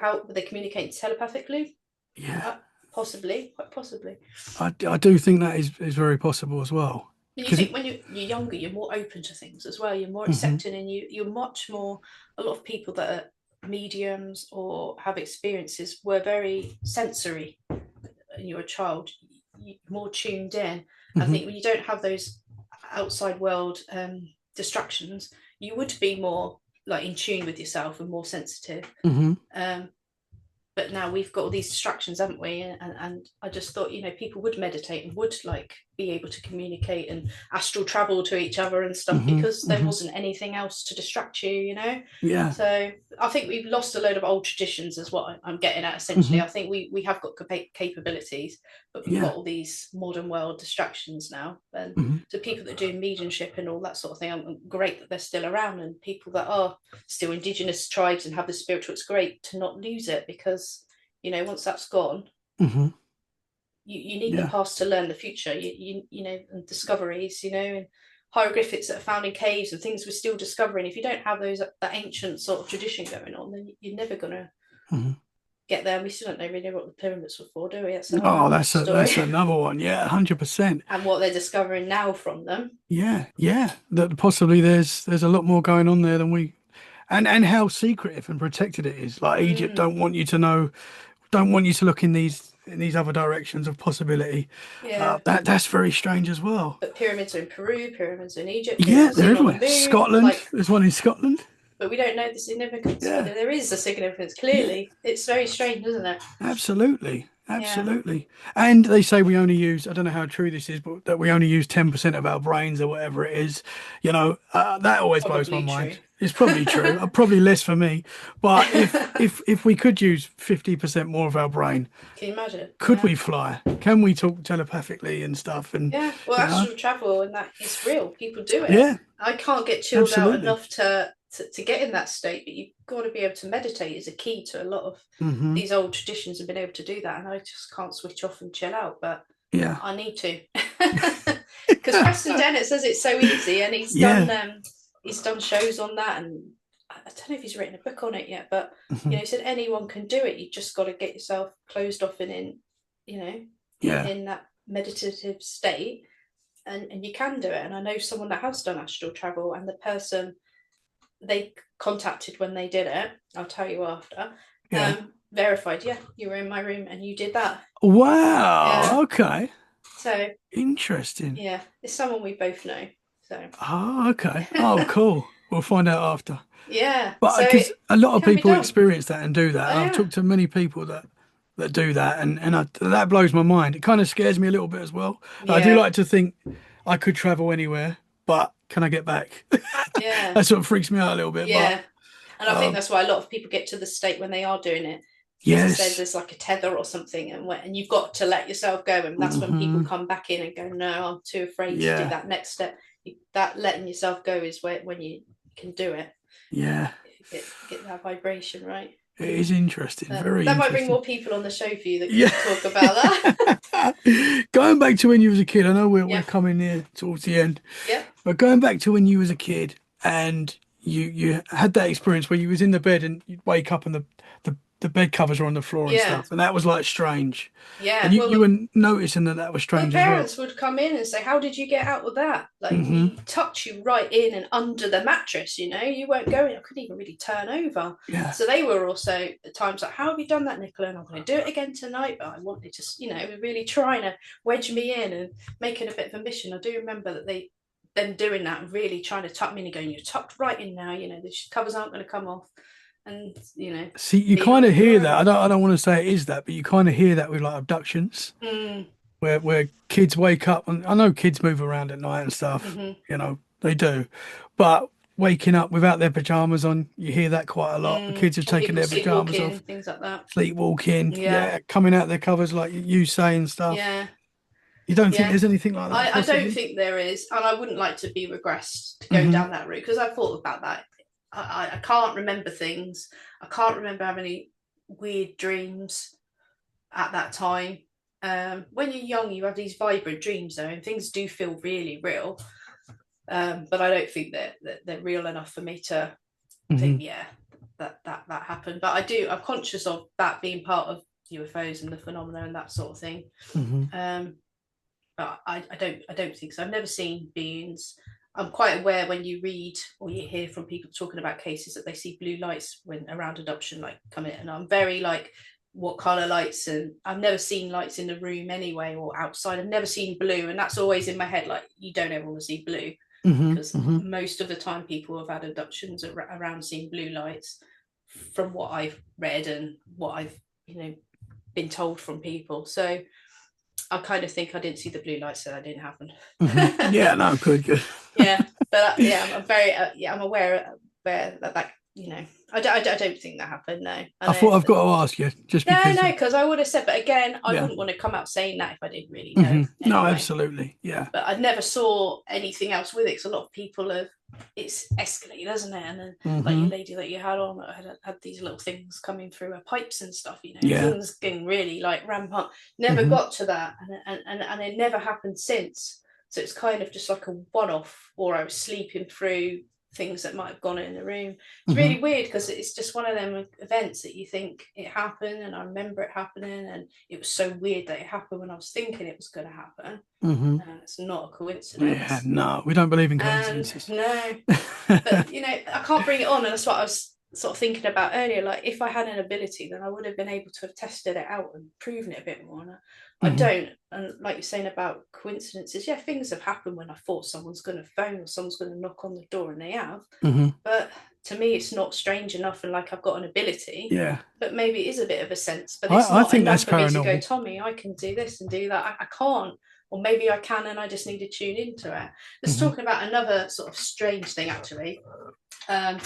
how they communicate telepathically. yeah. Possibly, quite possibly. I do think that is very possible as well. And you Because think it, when you're younger, you're more open to things as well. You're more hmm, accepting, and you're much more. A lot of people that are mediums or have experiences were very sensory. And you're a child, you're more tuned in. I hmm, think when you don't have those outside world distractions, you would be more like in tune with yourself and more sensitive. Hmm. But now we've got all these distractions, haven't we? And I just thought, people would meditate and would like be able to communicate and astral travel to each other and stuff, Hmm. because there Hmm. wasn't anything else to distract you. Yeah. So I think we've lost a load of old traditions, is what I'm getting at essentially. Hmm. I think we have got capabilities, but we've Yeah. got all these modern world distractions now. And Hmm. so people that do mediumship and all that sort of thing, I'm great that they're still around, and people that are still indigenous tribes and have the spiritual, it's great to not lose it, because once that's gone, Hmm. you need the Yeah. past to learn the future. And discoveries, and hieroglyphics that are found in caves and things we're still discovering. If you don't have that ancient sort of tradition going on, then you're never gonna Hmm. get there. And we still don't really know what the pyramids were for, do we? That's a whole Oh, other that's story. another one. Yeah, 100%. And what they're discovering now from them. Yeah, yeah. That possibly there's a lot more going on there than we, and how secretive and protected it is. Like Egypt Mm, don't want you to know, don't want you to look in these other directions of possibility. yeah. That's very strange as well. But pyramids are in Peru, pyramids are in Egypt, Yeah, pyramids are they're seen on the everywhere. moon. Scotland, Like, there's one in Scotland. but we don't know the significance. But Yeah, there is a significance, yeah. clearly. It's very strange, isn't it? Absolutely. Yeah. Absolutely. And they say we only use, I don't know how true this is, but that we only use 10% of our brains or whatever it is. That always blows my Probably mind. true. It's probably true. Probably less for me. But if we could use 50% more of our brain, Can you imagine? could Yeah. we fly? Can we talk telepathically and stuff? And Yeah. Well, you know, astral travel and that is real. People do it. yeah, I can't get chilled out absolutely. enough to get in that state, but you've got to be able to meditate is a key to a lot of Hmm. these old traditions and been able to do that. And I just can't switch off and chill out, but Yeah. I need to. Because Preston Dennett says it's so easy, and Yeah. he's done shows on that, and I don't know if he's written a book on it yet, but Hmm. he said anyone can do it. You just got to get yourself closed off and Yeah. in that meditative state, and you can do it. And I know someone that has done astral travel, and the person they contacted when they did it, I'll tell you after, Yeah. verified, yeah, you were in my room and you did that. Yeah. Wow. Okay. So Interesting. yeah, it's someone we both know. So Oh, okay. Oh, cool. We'll find out after. yeah, But so because a lot it of can be people done. experience that and do that, Oh and I've yeah, talked to many people that do that, and that blows my mind. It kind of scares me a little bit as well. I do yeah, like to think I could travel anywhere, but can I get back? yeah, That sort of freaks me out a little bit. But yeah. And I think that's why a lot of people get to the state when they are doing it. As I said, yes. there's like a tether or something, and you've got to let yourself go, and that's when people Hmm. come back in and go, "No, I'm too afraid to do Yeah. that next step." That letting yourself go is when you can do it. Yeah. Get that vibration right. It is interesting. Very That might bring interesting. more people on the show for you that can Yeah. talk about that. Going back to when you was a kid, I know we're Yeah, coming near towards the end. yeah, But going back to when you was a kid and you had that experience where you was in the bed and you'd wake up and the bed covers were on the floor and yeah, stuff, and that was like strange. And yeah. you Well, were noticing that was the strange as well. parents would come in and say, "How did you get out of that?" Like Hmm. you touch you right in and under the mattress. You weren't going. I couldn't even really turn over. Yeah. So they were also at times like, "How have you done that, Nicola?" And I'm going to do it again tonight, but I wanted to, really trying to wedge me in and making a bit of a mission. I do remember that them doing that, and really trying to tuck me in and going, "You're tucked right in now. The covers aren't going to come off." And See, you being kind on of it hear that. forever. I don't want to say it is that, but you kind of hear that with like abductions, Mm, where kids wake up, and I know kids move around at night and stuff. mm-hmm, They do, but waking up without their pajamas on, you hear that quite a lot. The kids have and taken people their pajamas sleepwalking, off, things like that. sleepwalking, Yeah, yeah, coming out their covers like you say and stuff. yeah, You don't think yeah. there's anything like that I don't possibly? think there is, and I wouldn't like to be regressed to go Hmm. down that route, because I've thought about that. I can't remember things. I can't remember having any weird dreams at that time. When you're young, you have these vibrant dreams, though, and things do feel really real. But I don't think that they're real enough for me to Hmm. think, yeah, that happened. But I'm conscious of that being part of UFOs and the phenomena and that sort of thing. Hmm. But I don't think so. I've never seen beings. I'm quite aware when you read or you hear from people talking about cases that they see blue lights when around adoption, like come in, and I'm very like, what color lights? And I've never seen lights in the room anyway or outside. I've never seen blue, and that's always in my head. Like, you don't ever want to see blue. because Hmm. most of the time people have had abductions around seeing blue lights, from what I've read and what I've been told from people. So I kind of think I didn't see the blue lights, so that didn't happen. Yeah, no, good. Yeah, but yeah, I'm very I'm aware that I don't think that happened. No, I I know. thought I've got to ask you just No, because no, of, because I would have said, but again, I yeah. wouldn't want to come out saying that if I didn't really know No, anyway. absolutely. Yeah. But I never saw anything else with it, because a lot of people have, it's escalated, hasn't it? And then, like your Hmm. lady that you had on had these little things coming through her pipes and stuff, Yeah. things getting really like rampant. Never Hmm. got to that, and it never happened since. So it's kind of just like a one-off, or I was sleeping through things that might have gone in the room. It's Hmm. really weird, because it's just one of them events that you think it happened, and I remember it happening, and it was so weird that it happened when I was thinking it was going to happen. Hmm. It's not a Yeah, coincidence. no, we don't believe in And coincidences. no, but I can't bring it on, and that's what I was sort of thinking about earlier. Like, if I had an ability, then I would have been able to have tested it out and proven it a bit more. And I Hmm. don't. And like you're saying about coincidences, yeah, things have happened when I thought someone's going to phone or someone's going to knock on the door, and they have. Hmm. But to me, it's not strange enough, and like I've got an ability. Yeah. But maybe it is a bit of a sense, but it's I not think that's enough for me to go, paranormal. Tommy, I can do this and do that. I can't. Or maybe I can, and I just need to tune into it. Let's Hmm. talk about another sort of strange thing, actually. Um,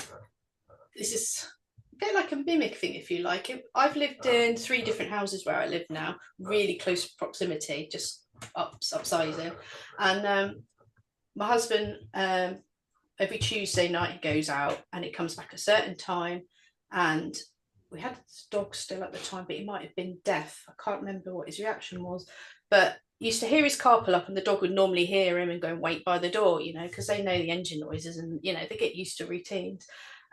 this is a bit like a mimic thing, if you like. I've lived in 3 different houses where I live now, really close proximity, just upsizing. And my husband, every Tuesday night, he goes out and he comes back a certain time. And we had this dog still at the time, but he might have been deaf. I can't remember what his reaction was. But used to hear his car pull up, and the dog would normally hear him and go and wait by the door, because they know the engine noises, and they get used to routines.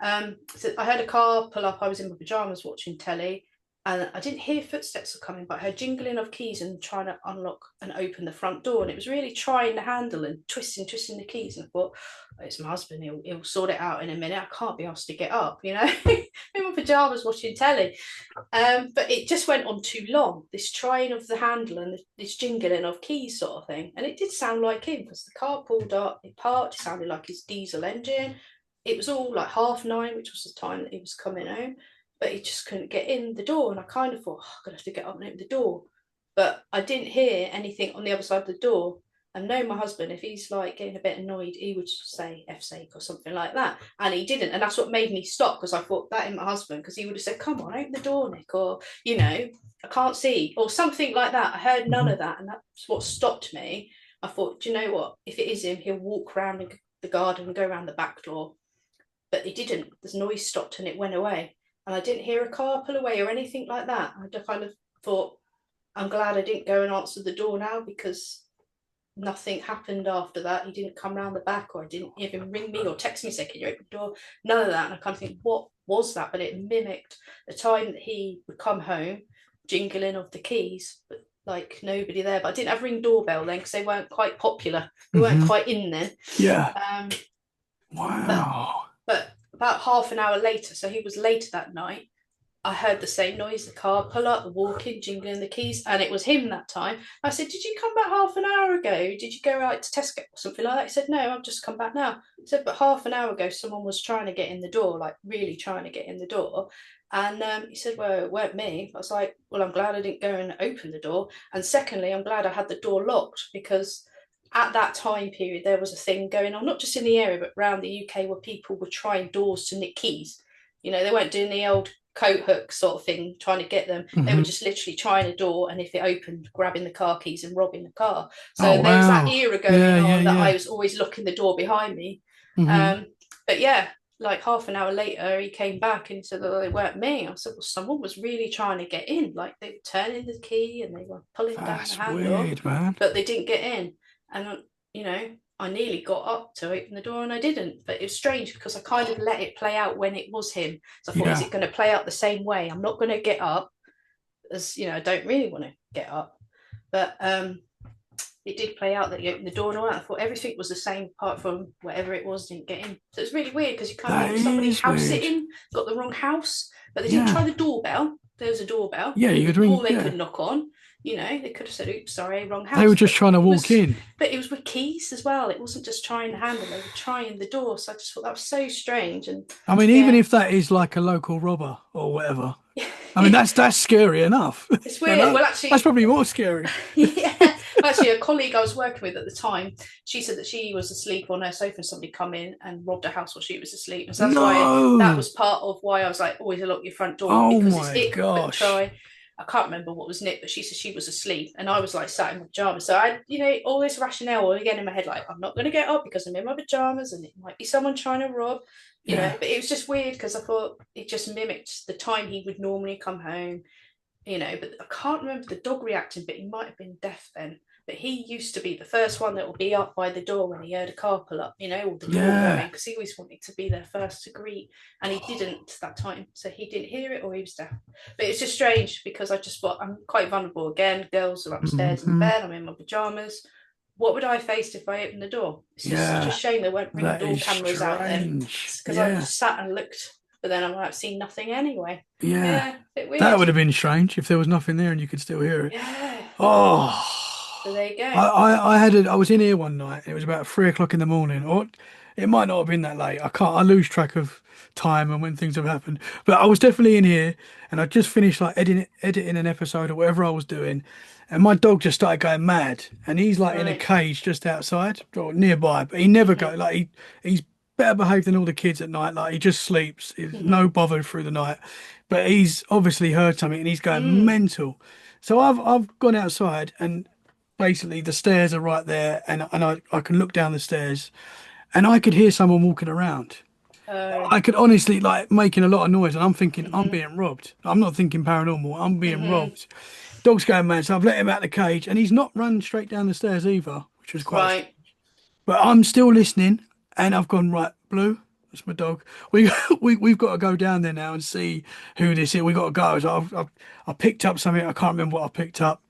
So I heard a car pull up. I was in my pajamas watching telly, and I didn't hear footsteps coming, but I heard jingling of keys and trying to unlock and open the front door. And it was really trying the handle and twisting the keys. And I thought, oh, it's my husband. He'll sort it out in a minute. I can't be asked to get up, in my pajamas watching telly. But it just went on too long, this trying of the handle and this jingling of keys sort of thing. And it did sound like him, because the car pulled up, it parked, it sounded like his diesel engine. It was all like 9:30, which was the time that he was coming home, but he just couldn't get in the door. And I kind of thought, I'm going to have to get up and open the door. But I didn't hear anything on the other side of the door. And know my husband, if he's like getting a bit annoyed, he would say F's sake or something like that. And he didn't. And that's what made me stop, because I thought that in my husband, because he would have said, come on, open the door, Nick, or, I can't see, or something like that. I heard none Hmm. of that. And that's what stopped me. I thought, do you know what? If it is him, he'll walk around the garden and go around the back door. But he didn't. The noise stopped and it went away. And I didn't hear a car pull away or anything like that. I just kind of thought, I'm glad I didn't go and answer the door now, because nothing happened after that. He didn't come round the back, or I didn't even ring me or text me saying, can you open the door? None of that. And I kind of think, what was that? But it mimicked the time that he would come home, jingling of the keys, but like nobody there. But I didn't have ring doorbell then, because they weren't quite popular. We weren't Hmm. quite in there. Yeah. Um, but Wow. but about half an hour later, so he was later that night, I heard the same noise, the car pull up, the walking, jingling the keys, and it was him that time. I said, did you come back half an hour ago? Did you go out to Tesco or something like that? He said, no, I've just come back now. I said, but half an hour ago, someone was trying to get in the door, like really trying to get in the door. And he said, well, it weren't me. I was like, well, I'm glad I didn't go and open the door. And secondly, I'm glad I had the door locked, because at that time period, there was a thing going on, not just in the area, but around the UK, where people were trying doors to nick keys. They weren't doing the old coat hook sort of thing, trying to get them. They were Hmm. just literally trying a door, and if it opened, grabbing the car keys and robbing the car. Oh, So there was that wow. era Yeah, going yeah, on that I yeah. was always locking the door behind me. Hmm. But yeah, like half an hour later, he came back and said, oh, they weren't me. I said, well, someone was really trying to get in. Like, they were turning the key and they were pulling down the That's handle, weird, man. but they didn't get in. And I nearly got up to open the door and I didn't. But it was strange, because I kind of let it play out when it was him. So I thought, is Yeah. it going to play out the same way? I'm not going to get up, as I don't really want to get up. But it did play out that he opened the door and all that. I thought everything was the same, apart from whatever it was didn't get in. So it's really weird, because you kind of That think somebody's is house weird. sitting, got the wrong house, but they didn't Yeah. try the doorbell. There was a doorbell. Yeah, There you was a could door ring. they Yeah. could knock on. You know, they could have said, "Oops, sorry, wrong They were house." just trying to walk in. But it was with keys as well. It wasn't just trying the handle; they were trying the door. So I just thought that was so strange. And I mean, even yeah, if that is like a local robber or whatever, I mean, that's scary enough. it's You weird. know, Well, that's actually, probably more scary. yeah. Actually, a colleague I was working with at the time, she said that she was asleep on her sofa and somebody come in and robbed her house while she was asleep. And so that's why that No. was part of why I was like, always lock your front door Oh because it's my it that gosh. try. I can't remember what was in it, but she said she was asleep, and I was like sat in my pajamas. So I, you know, all this rationale again in my head, like I'm not going to get up because I'm in my pajamas, and it might be someone trying to rob, you know. Yeah. But it was just weird because I thought it just mimicked the time he would normally come home, you know. But I can't remember the dog reacting, but he might have been deaf then. But he used to be the first one that would be up by the door when he heard a car pull up, you know, or the door Yeah. going, because he always wanted to be there first to greet, and he didn't that time, so he didn't hear it or he was deaf. But it's just strange because I just thought I'm quite vulnerable again. Girls are upstairs in Hmm. bed. I'm in my pajamas. What would I face if I opened the door? It's just such a Yeah. shame they won't bring That door is cameras out then, strange. because I Yeah. just sat and looked, but then I might have seen nothing anyway. Yeah. Yeah, a bit That weird. would have been strange if there was nothing there and you could still hear it. Yeah. So Oh, there you go. I was in here one night. It was about 3 o'clock in the morning, or it might not have been that late. I lose track of time and when things have happened. But I was definitely in here, and I just finished like editing an episode or whatever I was doing, and my dog just started going mad, and he's like in a Right. cage just outside or nearby, but he never go Mm-hmm. like he's better behaved than all the kids at night. Like he just sleeps, he's Mm-hmm. no bother through the night, but he's obviously heard something and he's going Mm. mental. So I've gone outside and basically the stairs are right there and I can look down the stairs and I could hear someone walking around. Oh. I could honestly like making a lot of noise and I'm thinking I'm Mm-hmm. being robbed. I'm not thinking paranormal, I'm being Mm-hmm. robbed. Dog's going mad, so I've let him out of the cage and he's not run straight down the stairs either, which was quite strange. Right. But I'm still listening and I've gone, right, Blue, that's my dog. We we've got to go down there now and see who this is. We got to go. So I picked up something, I can't remember what I picked up.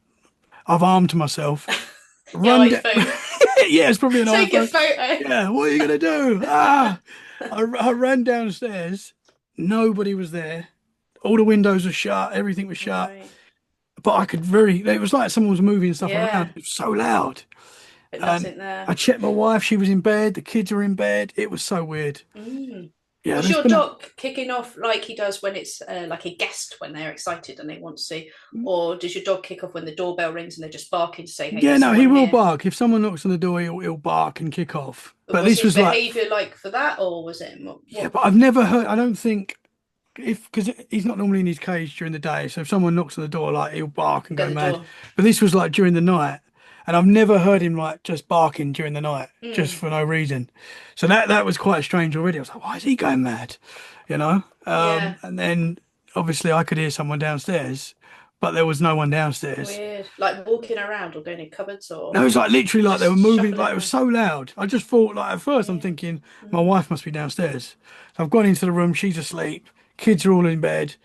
I've armed myself. Your Run down. iPhone. Yeah, it's probably an Take a iPhone. photo. Yeah, what are you gonna do? I ran downstairs. Nobody was there. All the windows were shut. Everything was shut. Right. But I could very. It was like someone was moving stuff around. Yeah. It was so loud. But And nothing there. I checked my wife. She was in bed. The kids were in bed. It was so weird. Mm. Yeah, Was there's your been a. dog kicking off like he does when it's like a guest when they're excited and they want to see? Or does your dog kick off when the doorbell rings and they're just barking to say, hey, Yeah, there's no, he someone will here? bark. If someone knocks on the door, he'll bark and kick off. But But was this his was like, behaviour like for that, or was it yeah, what? but I've never heard. I don't think if because he's not normally in his cage during the day, so if someone knocks on the door, like he'll bark and At go the mad. door? But this was like during the night, and I've never heard him like just barking during the night, just Mm. for no reason. So that was quite strange already. I was like, why is he going mad? You know? Yeah. And then obviously I could hear someone downstairs, but there was no one downstairs. Weird. Like walking around or going in cupboards No, or it was like literally like they were just moving, shuffling like it was around. so loud. I just thought, like, at first I'm Yeah. thinking my Mm. wife must be downstairs. So I've gone into the room, she's asleep, kids are all in bed.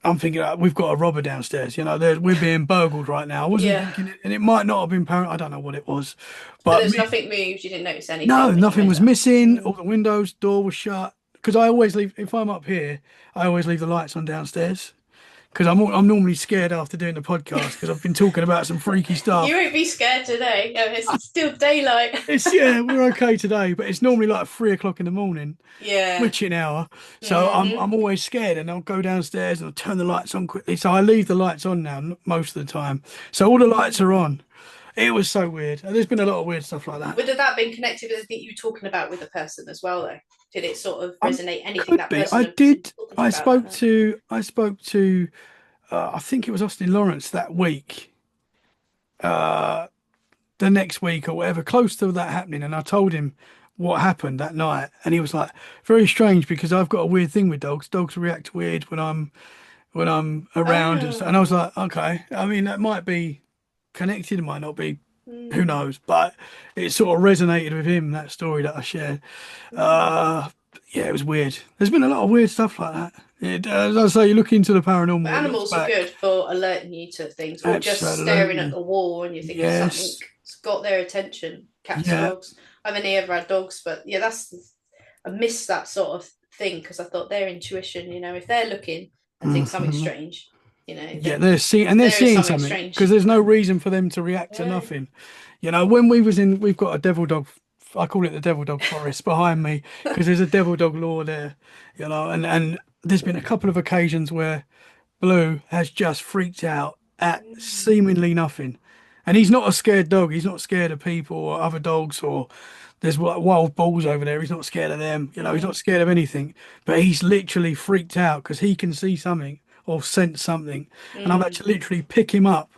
I'm thinking, we've got a robber downstairs, we're being burgled right now. I wasn't Yeah. thinking it, and it might not have been parent, I don't know what it was. But But there's me, nothing moved. You didn't notice no, anything when you nothing went was up. missing. All Mm. the windows, door was shut. Because I always leave, if I'm up here, I always leave the lights on downstairs. Because I'm normally scared after doing the podcast because I've been talking about some freaky You stuff. won't be scared today. Oh, it's still daylight. Yeah, we're okay today, but it's normally like 3 o'clock in the morning, Yeah. witching hour. So Hmm. I'm always scared, and I'll go downstairs and I'll turn the lights on quickly. So I leave the lights on now most of the time. So all the lights are Mm. on. It was so weird. And there's been a lot of weird stuff like that. Would have that been connected with anything you were talking about with the person as well, though? Did it sort of resonate anything Could that be. person I was did. talking to you about that night? I spoke to. I think it was Austin Lawrence that week. The next week or whatever, close to that happening, and I told him what happened that night, and he was like, "Very strange because I've got a weird thing with dogs. Dogs react weird when I'm around," and I was Oh. like, "Okay. I mean, that might be connected, it might not be. Who Mm. knows?" But it sort of resonated with him that story that I shared. Mm. Uh, yeah, it was weird. There's been a lot of weird stuff like that. As I say, you look into the But paranormal, it looks animals are good back. for alerting you to things, or just staring at Absolutely. the wall and you're thinking something's Yes. got their attention. Cats, Yeah. dogs. I've only ever had dogs, but yeah, I miss that sort of thing because I thought their intuition, if they're looking and think something's Mhm. strange, Yeah, they're there is seeing something something strange. because there's no reason for them to react to Yeah. nothing. When we've got a devil dog. I call it the devil dog forest behind me because there's a devil dog law there. And there's been a couple of occasions where Blue has just freaked out at Mm. seemingly nothing. And he's not a scared dog. He's not scared of people or other dogs, or there's wild bulls over there. He's not scared of them. He's not Mm. scared of anything. But he's literally freaked out because he can see something or sense something. And I've had Mm. to literally pick him up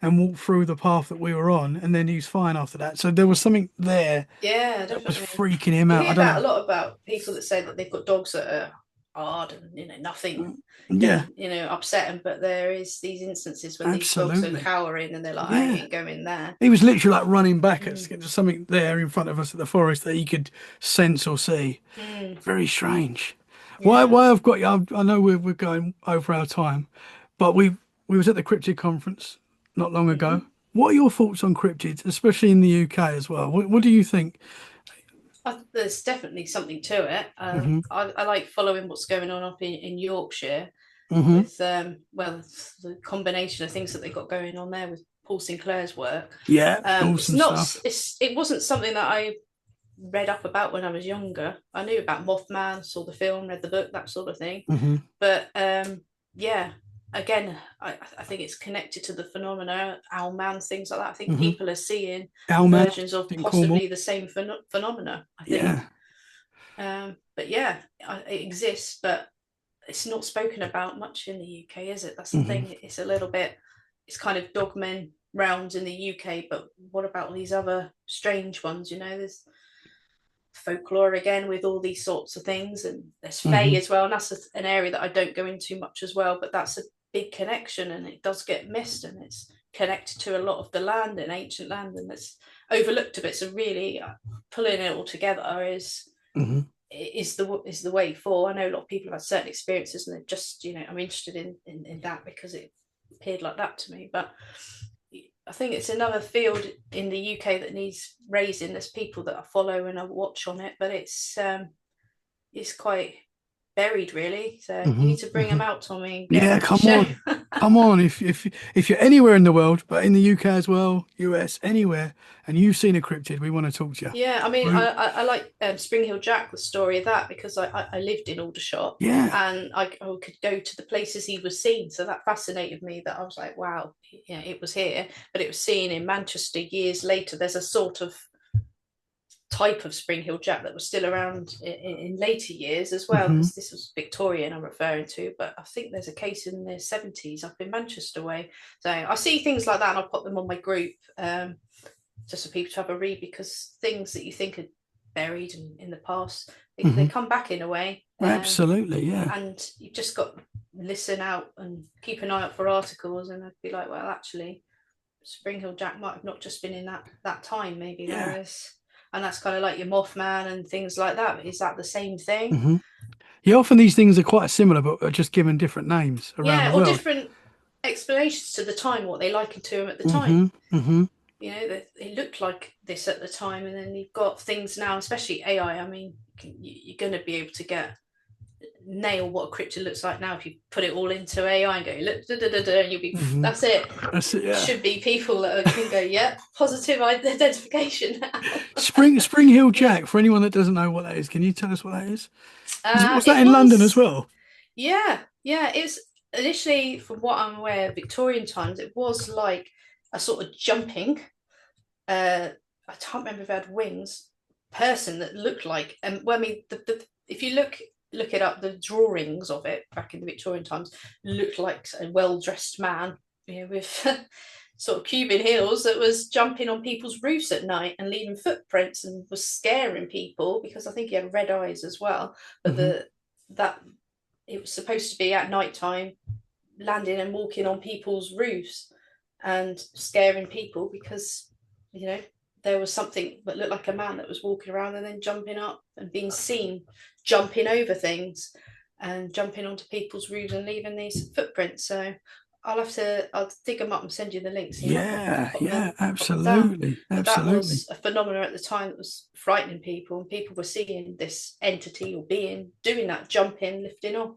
and walk through the path that we were on. And then he's fine after that. So there was something there Yeah, that was definitely. freaking him You out. I hear don't about know. a lot about people that say that they've got dogs that are hard and nothing Yeah, can upset them, but there is these instances when these dogs are absolutely. cowering and they're like, I Yeah. ain't going there. He was literally like running back at Mm. something there in front of us at the forest that he could sense or see. Mm. Very strange. Yeah. Why I've got you? I know we're going over our time, but we was at the cryptid conference not long ago. Hmm. What are your thoughts on cryptids, especially in the UK as well? What do you think? There's definitely something to it. Hmm. I like following what's going on up in Yorkshire Hmm. with the combination of things that they got going on there with Paul Sinclair's work. Yeah, It's awesome not stuff. it wasn't something that I read up about when I was younger. I knew about Mothman, saw the film, read the book, that sort of thing. Hmm. But yeah, again, I think it's connected to the phenomena, Owlman, things like that. I think Hmm. people are seeing Owlman versions of in Cornwall. possibly the same phenomena, I think. Yeah. But yeah, it exists, but it's not spoken about much in the UK, is it? That's the Hmm. thing. It's a little bit, it's kind of dogmen rounds in the UK, but what about all these other strange ones? There's folklore again with all these sorts of things, and there's Fae Hmm. as well, and that's an area that I don't go into much as well, but that's a big connection, and it does get missed, and it's connected to a lot of the land and ancient land, and it's overlooked a bit. So really, pulling it all together Hmm. is the way forward. I know a lot of people have had certain experiences, and they're just I'm interested in that because it appeared like that to me, but I think it's another field in the UK that needs raising. There's people that I follow and I watch on it, but it's quite buried really. So you Hmm. need to bring them out, Tommy, and get them Yeah, on the come show. on. Come on. If you're anywhere in the world, but in the UK as well, US, anywhere, and you've seen a cryptid, we want to talk to you. Yeah, I mean, We- I like Spring Hill Jack, the story of that, because I lived in Aldershot yeah. and I could go to the places he was seen. So that fascinated me that I was like, wow, it was here, but it was seen in Manchester years later. There's a sort of type of Spring Hill Jack that was still around in later years as well, Hmm. because this was Victorian I'm referring to, but I think there's a case in the 70s up in Manchester way. So I see things like that and I'll put them on my group just for people to have a read, because things that you think are buried in the past, they Hmm. come back in a way. Absolutely. Yeah. And you've just got to listen out and keep an eye out for articles, and I'd be like, well, actually, Spring Hill Jack might have not just been in that time. Maybe there Yeah. is, and that's kind of like your Mothman and things like that. Is that the same thing? Hmm. Yeah. Often these things are quite similar, but are just given different names around the Yeah, or world. different explanations to the time, what they likened to them at the time. Hmm. Hmm. They looked like this at the time, and then you've got things now, especially AI. I mean, you're going to be able to nail what a cryptid looks like now if you put it all into AI and go look, da, da, da, da, and you'll be Hmm. that's it. That's it. Yeah. Should be people that can go, yeah, positive identification now. Spring Hill Jack. For anyone that doesn't know what that is, can you tell us what that is? Was that It in London as was, well? yeah. It's initially, from what I'm aware, Victorian times. It was like a sort of jumping. I can't remember if it had wings. Person that looked like, well, I mean, if you look it up, the drawings of it back in the Victorian times looked like a well-dressed man, with sort of Cuban heels that was jumping on people's roofs at night and leaving footprints and was scaring people, because I think he had red eyes as well. But Hmm. that it was supposed to be at night time, landing and walking on people's roofs and scaring people, because you know there was something that looked like a man that was walking around and then jumping up and being seen jumping over things and jumping onto people's roofs and leaving these footprints. So I'll dig them up and send you the links. You might want to Yeah. Yeah. pop them down. Absolutely. But that Absolutely. was a phenomenon at the time that was frightening people, and people were seeing this entity or being doing that jumping, lifting off.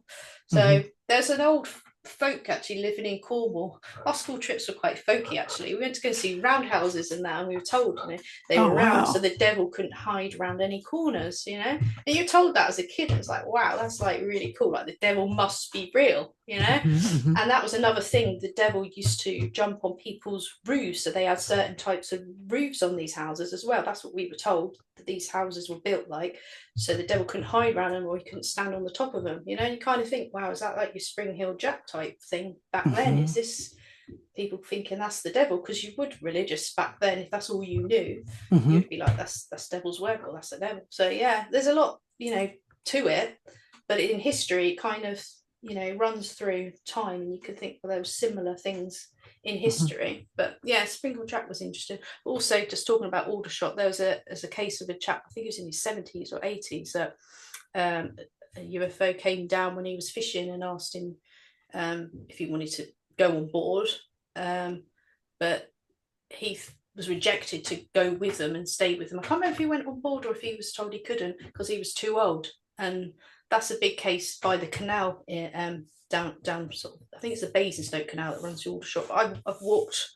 Hmm. So there's an old folk actually living in Cornwall. Our school trips were quite folky actually. We went to go see roundhouses and that, and we were told, they Oh were around so wow. the devil couldn't hide around any corners. And you're told that as a kid. It's like, wow, that's like really cool. Like the devil must be real. Hmm. And that was another thing. The devil used to jump on people's roofs, so they had certain types of roofs on these houses as well. That's what we were told, that these houses were built like, so the devil couldn't hide around them or he couldn't stand on the top of them. You kind of think, wow, is that like your Spring Hill Jack type thing back then? Hmm. Is this people thinking that's the devil? Because you would religious back then, if that's all you knew, Hmm. you'd be like, that's devil's work, or that's the devil. So yeah, there's a lot, to it, but in history, it kind of runs through time, and you could think, well, there were similar things in Hmm. history. But yeah, Springle Jack was interesting. Also, just talking about Aldershot, there was a case of a chap, I think it was in his 70s or 80s, that a UFO came down when he was fishing and asked him if he wanted to go on board, but he was rejected to go with them and stay with them. I can't remember if he went on board or if he was told he couldn't because he was too old. And that's a big case by the canal, down sort of, I think it's the Basingstoke Canal that runs through Aldershot. I've walked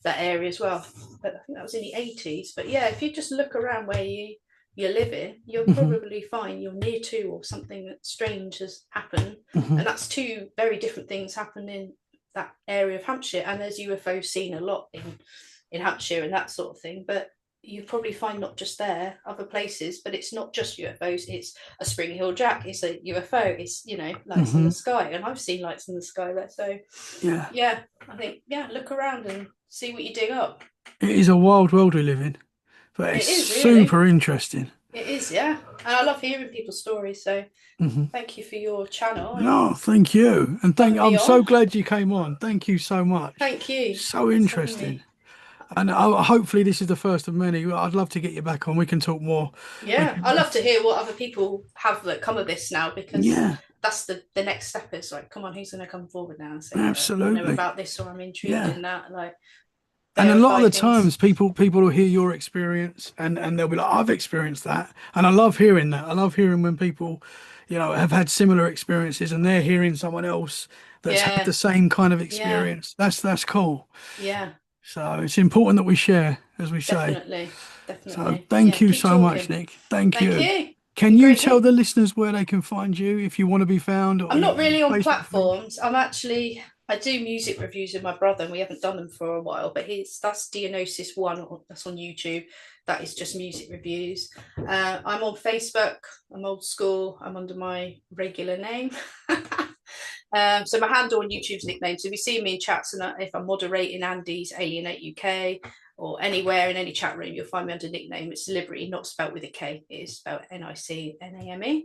that area as well, but I think that was in the 80s. But yeah, if you just look around where you're living, you'll Hmm. probably find you're near to, or something that strange has happened. Hmm. And that's two very different things happen in that area of Hampshire. And there's UFOs seen a lot in Hampshire and that sort of thing. But you probably find not just there, other places, but it's not just UFOs. It's a Spring Hill Jack, it's a UFO, it's, lights in Hmm. the sky. And I've seen lights in the sky there. So Yeah, yeah, I think, yeah, look around and see what you dig up. it is a wild world we live in, but it's It is really. super interesting. It is, yeah. And I love hearing people's stories. So Hmm. thank you for your channel and No, thank you, and having me I'm so on. glad you came on. Thank you so much. Thank you. So Thanks for having interesting. me. And hopefully this is the first of many. I'd love to get you back on. We can talk more. We Yeah, I can, love to hear what other people have that come of this now, because yeah, that's the next step. Is like, come on, who's going to come forward now and say, I know absolutely. about this, or I'm intrigued Yeah. in that, like And a lot of verify the things. times people will hear your experience and they'll be like, I've experienced that. And I love hearing that. I love hearing when people, have had similar experiences and they're hearing someone else that's had Yeah, the same kind of yeah, experience. That's cool. yeah, So it's important that we share, as we say. definitely, So definitely. thank Yeah, you keep so much, talking. Nick. Thank Thank you. you. Can Been you great tell here. the listeners where they can find you if you want to be found or I'm not your really on Facebook page? platforms. I do music reviews with my brother, and we haven't done them for a while. But that's Dionysus One. That's on YouTube. That is just music reviews. I'm on Facebook. I'm old school. I'm under my regular name. So my handle on YouTube's nickname. So if you see me in chats, and if I'm moderating Andy's Alienate UK or anywhere in any chat room, you'll find me under nickname. It's deliberately not spelled with a K. It is spelled Nicname.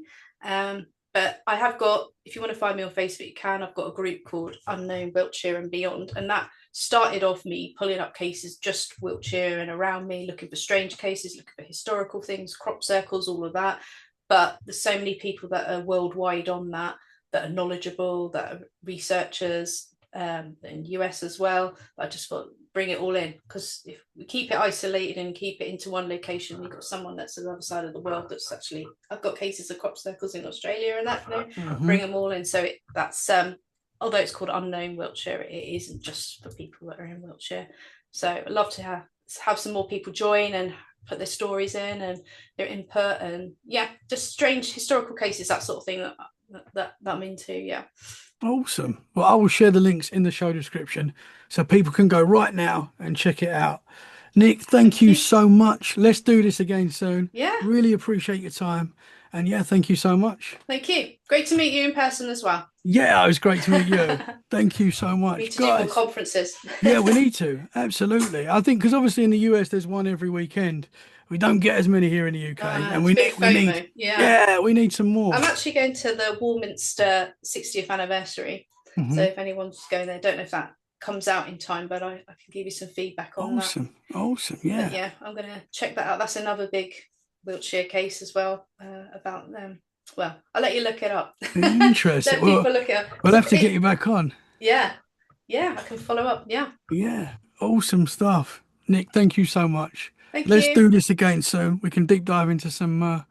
But I have got, if you want to find me on Facebook, you can. I've got a group called Unknown Wiltshire and Beyond. And that started off me pulling up cases just Wiltshire and around me, looking for strange cases, looking for historical things, crop circles, all of that. But there's so many people that are worldwide on that are knowledgeable, that are researchers, in US as well. I just thought bring it all in, because if we keep it isolated and keep it into one location, we've got someone that's on the other side of the world that's actually, I've got cases of crop circles in Australia and that, Hmm. bring them all in. So that's although it's called Unknown Wiltshire, it isn't just for people that are in Wiltshire. So I'd love to have some more people join and put their stories in and their input, and yeah, just strange historical cases, that sort of thing that I'm into. Yeah. Awesome. Well, I will share the links in the show description so people can go right now and check it out. Nick, thank Thank you you. so much. Let's do this again soon. Yeah. Really appreciate your time. And yeah, thank you so much. Thank you. Great to meet you in person as well. Yeah, it was great to meet you. Thank you so We need much, to do more guys. conferences. Yeah, we need to. Absolutely. I think because obviously in the US there's one every weekend. We don't get as many here in the UK, and It's a bit FOMO. Yeah. yeah, we need some I'm more. actually going to the Warminster 60th anniversary. So Hmm. if anyone's going there, I don't know if that comes out in time, but I can give you some feedback on that. Awesome. Awesome. But Yeah. yeah, I'm going to check that out. That's another big Wiltshire case as well, about them. Well, I'll let you look it up. Interesting. Let Well, people look it up. we'll have to get you back on. Yeah, yeah, I can follow up. Yeah. Yeah, awesome stuff. Nick, thank you so much. Thank Let's you. do this again soon. We can deep dive into some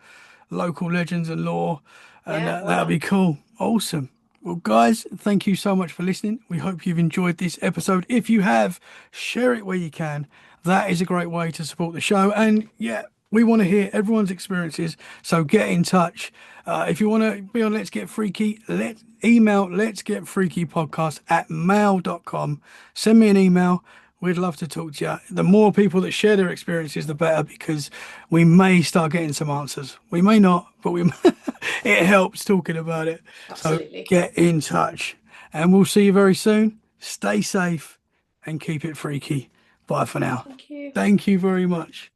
local legends and lore, and Yeah, why that'll be not? cool. Awesome. Well, guys, thank you so much for listening. We hope you've enjoyed this episode. If you have, share it where you can. That is a great way to support the show. And yeah, we want to hear everyone's experiences. So get in touch. If you want to be on Let's Get Freaky, let email Let's Get Freaky podcast at mail.com. Send me an email. We'd love to talk to you. The more people that share their experiences, the better, because we may start getting some answers. We may not, but we it helps talking about it. So Absolutely. get in touch, and we'll see you very soon. Stay safe and keep it freaky. Bye for now. Thank you. Thank you very much.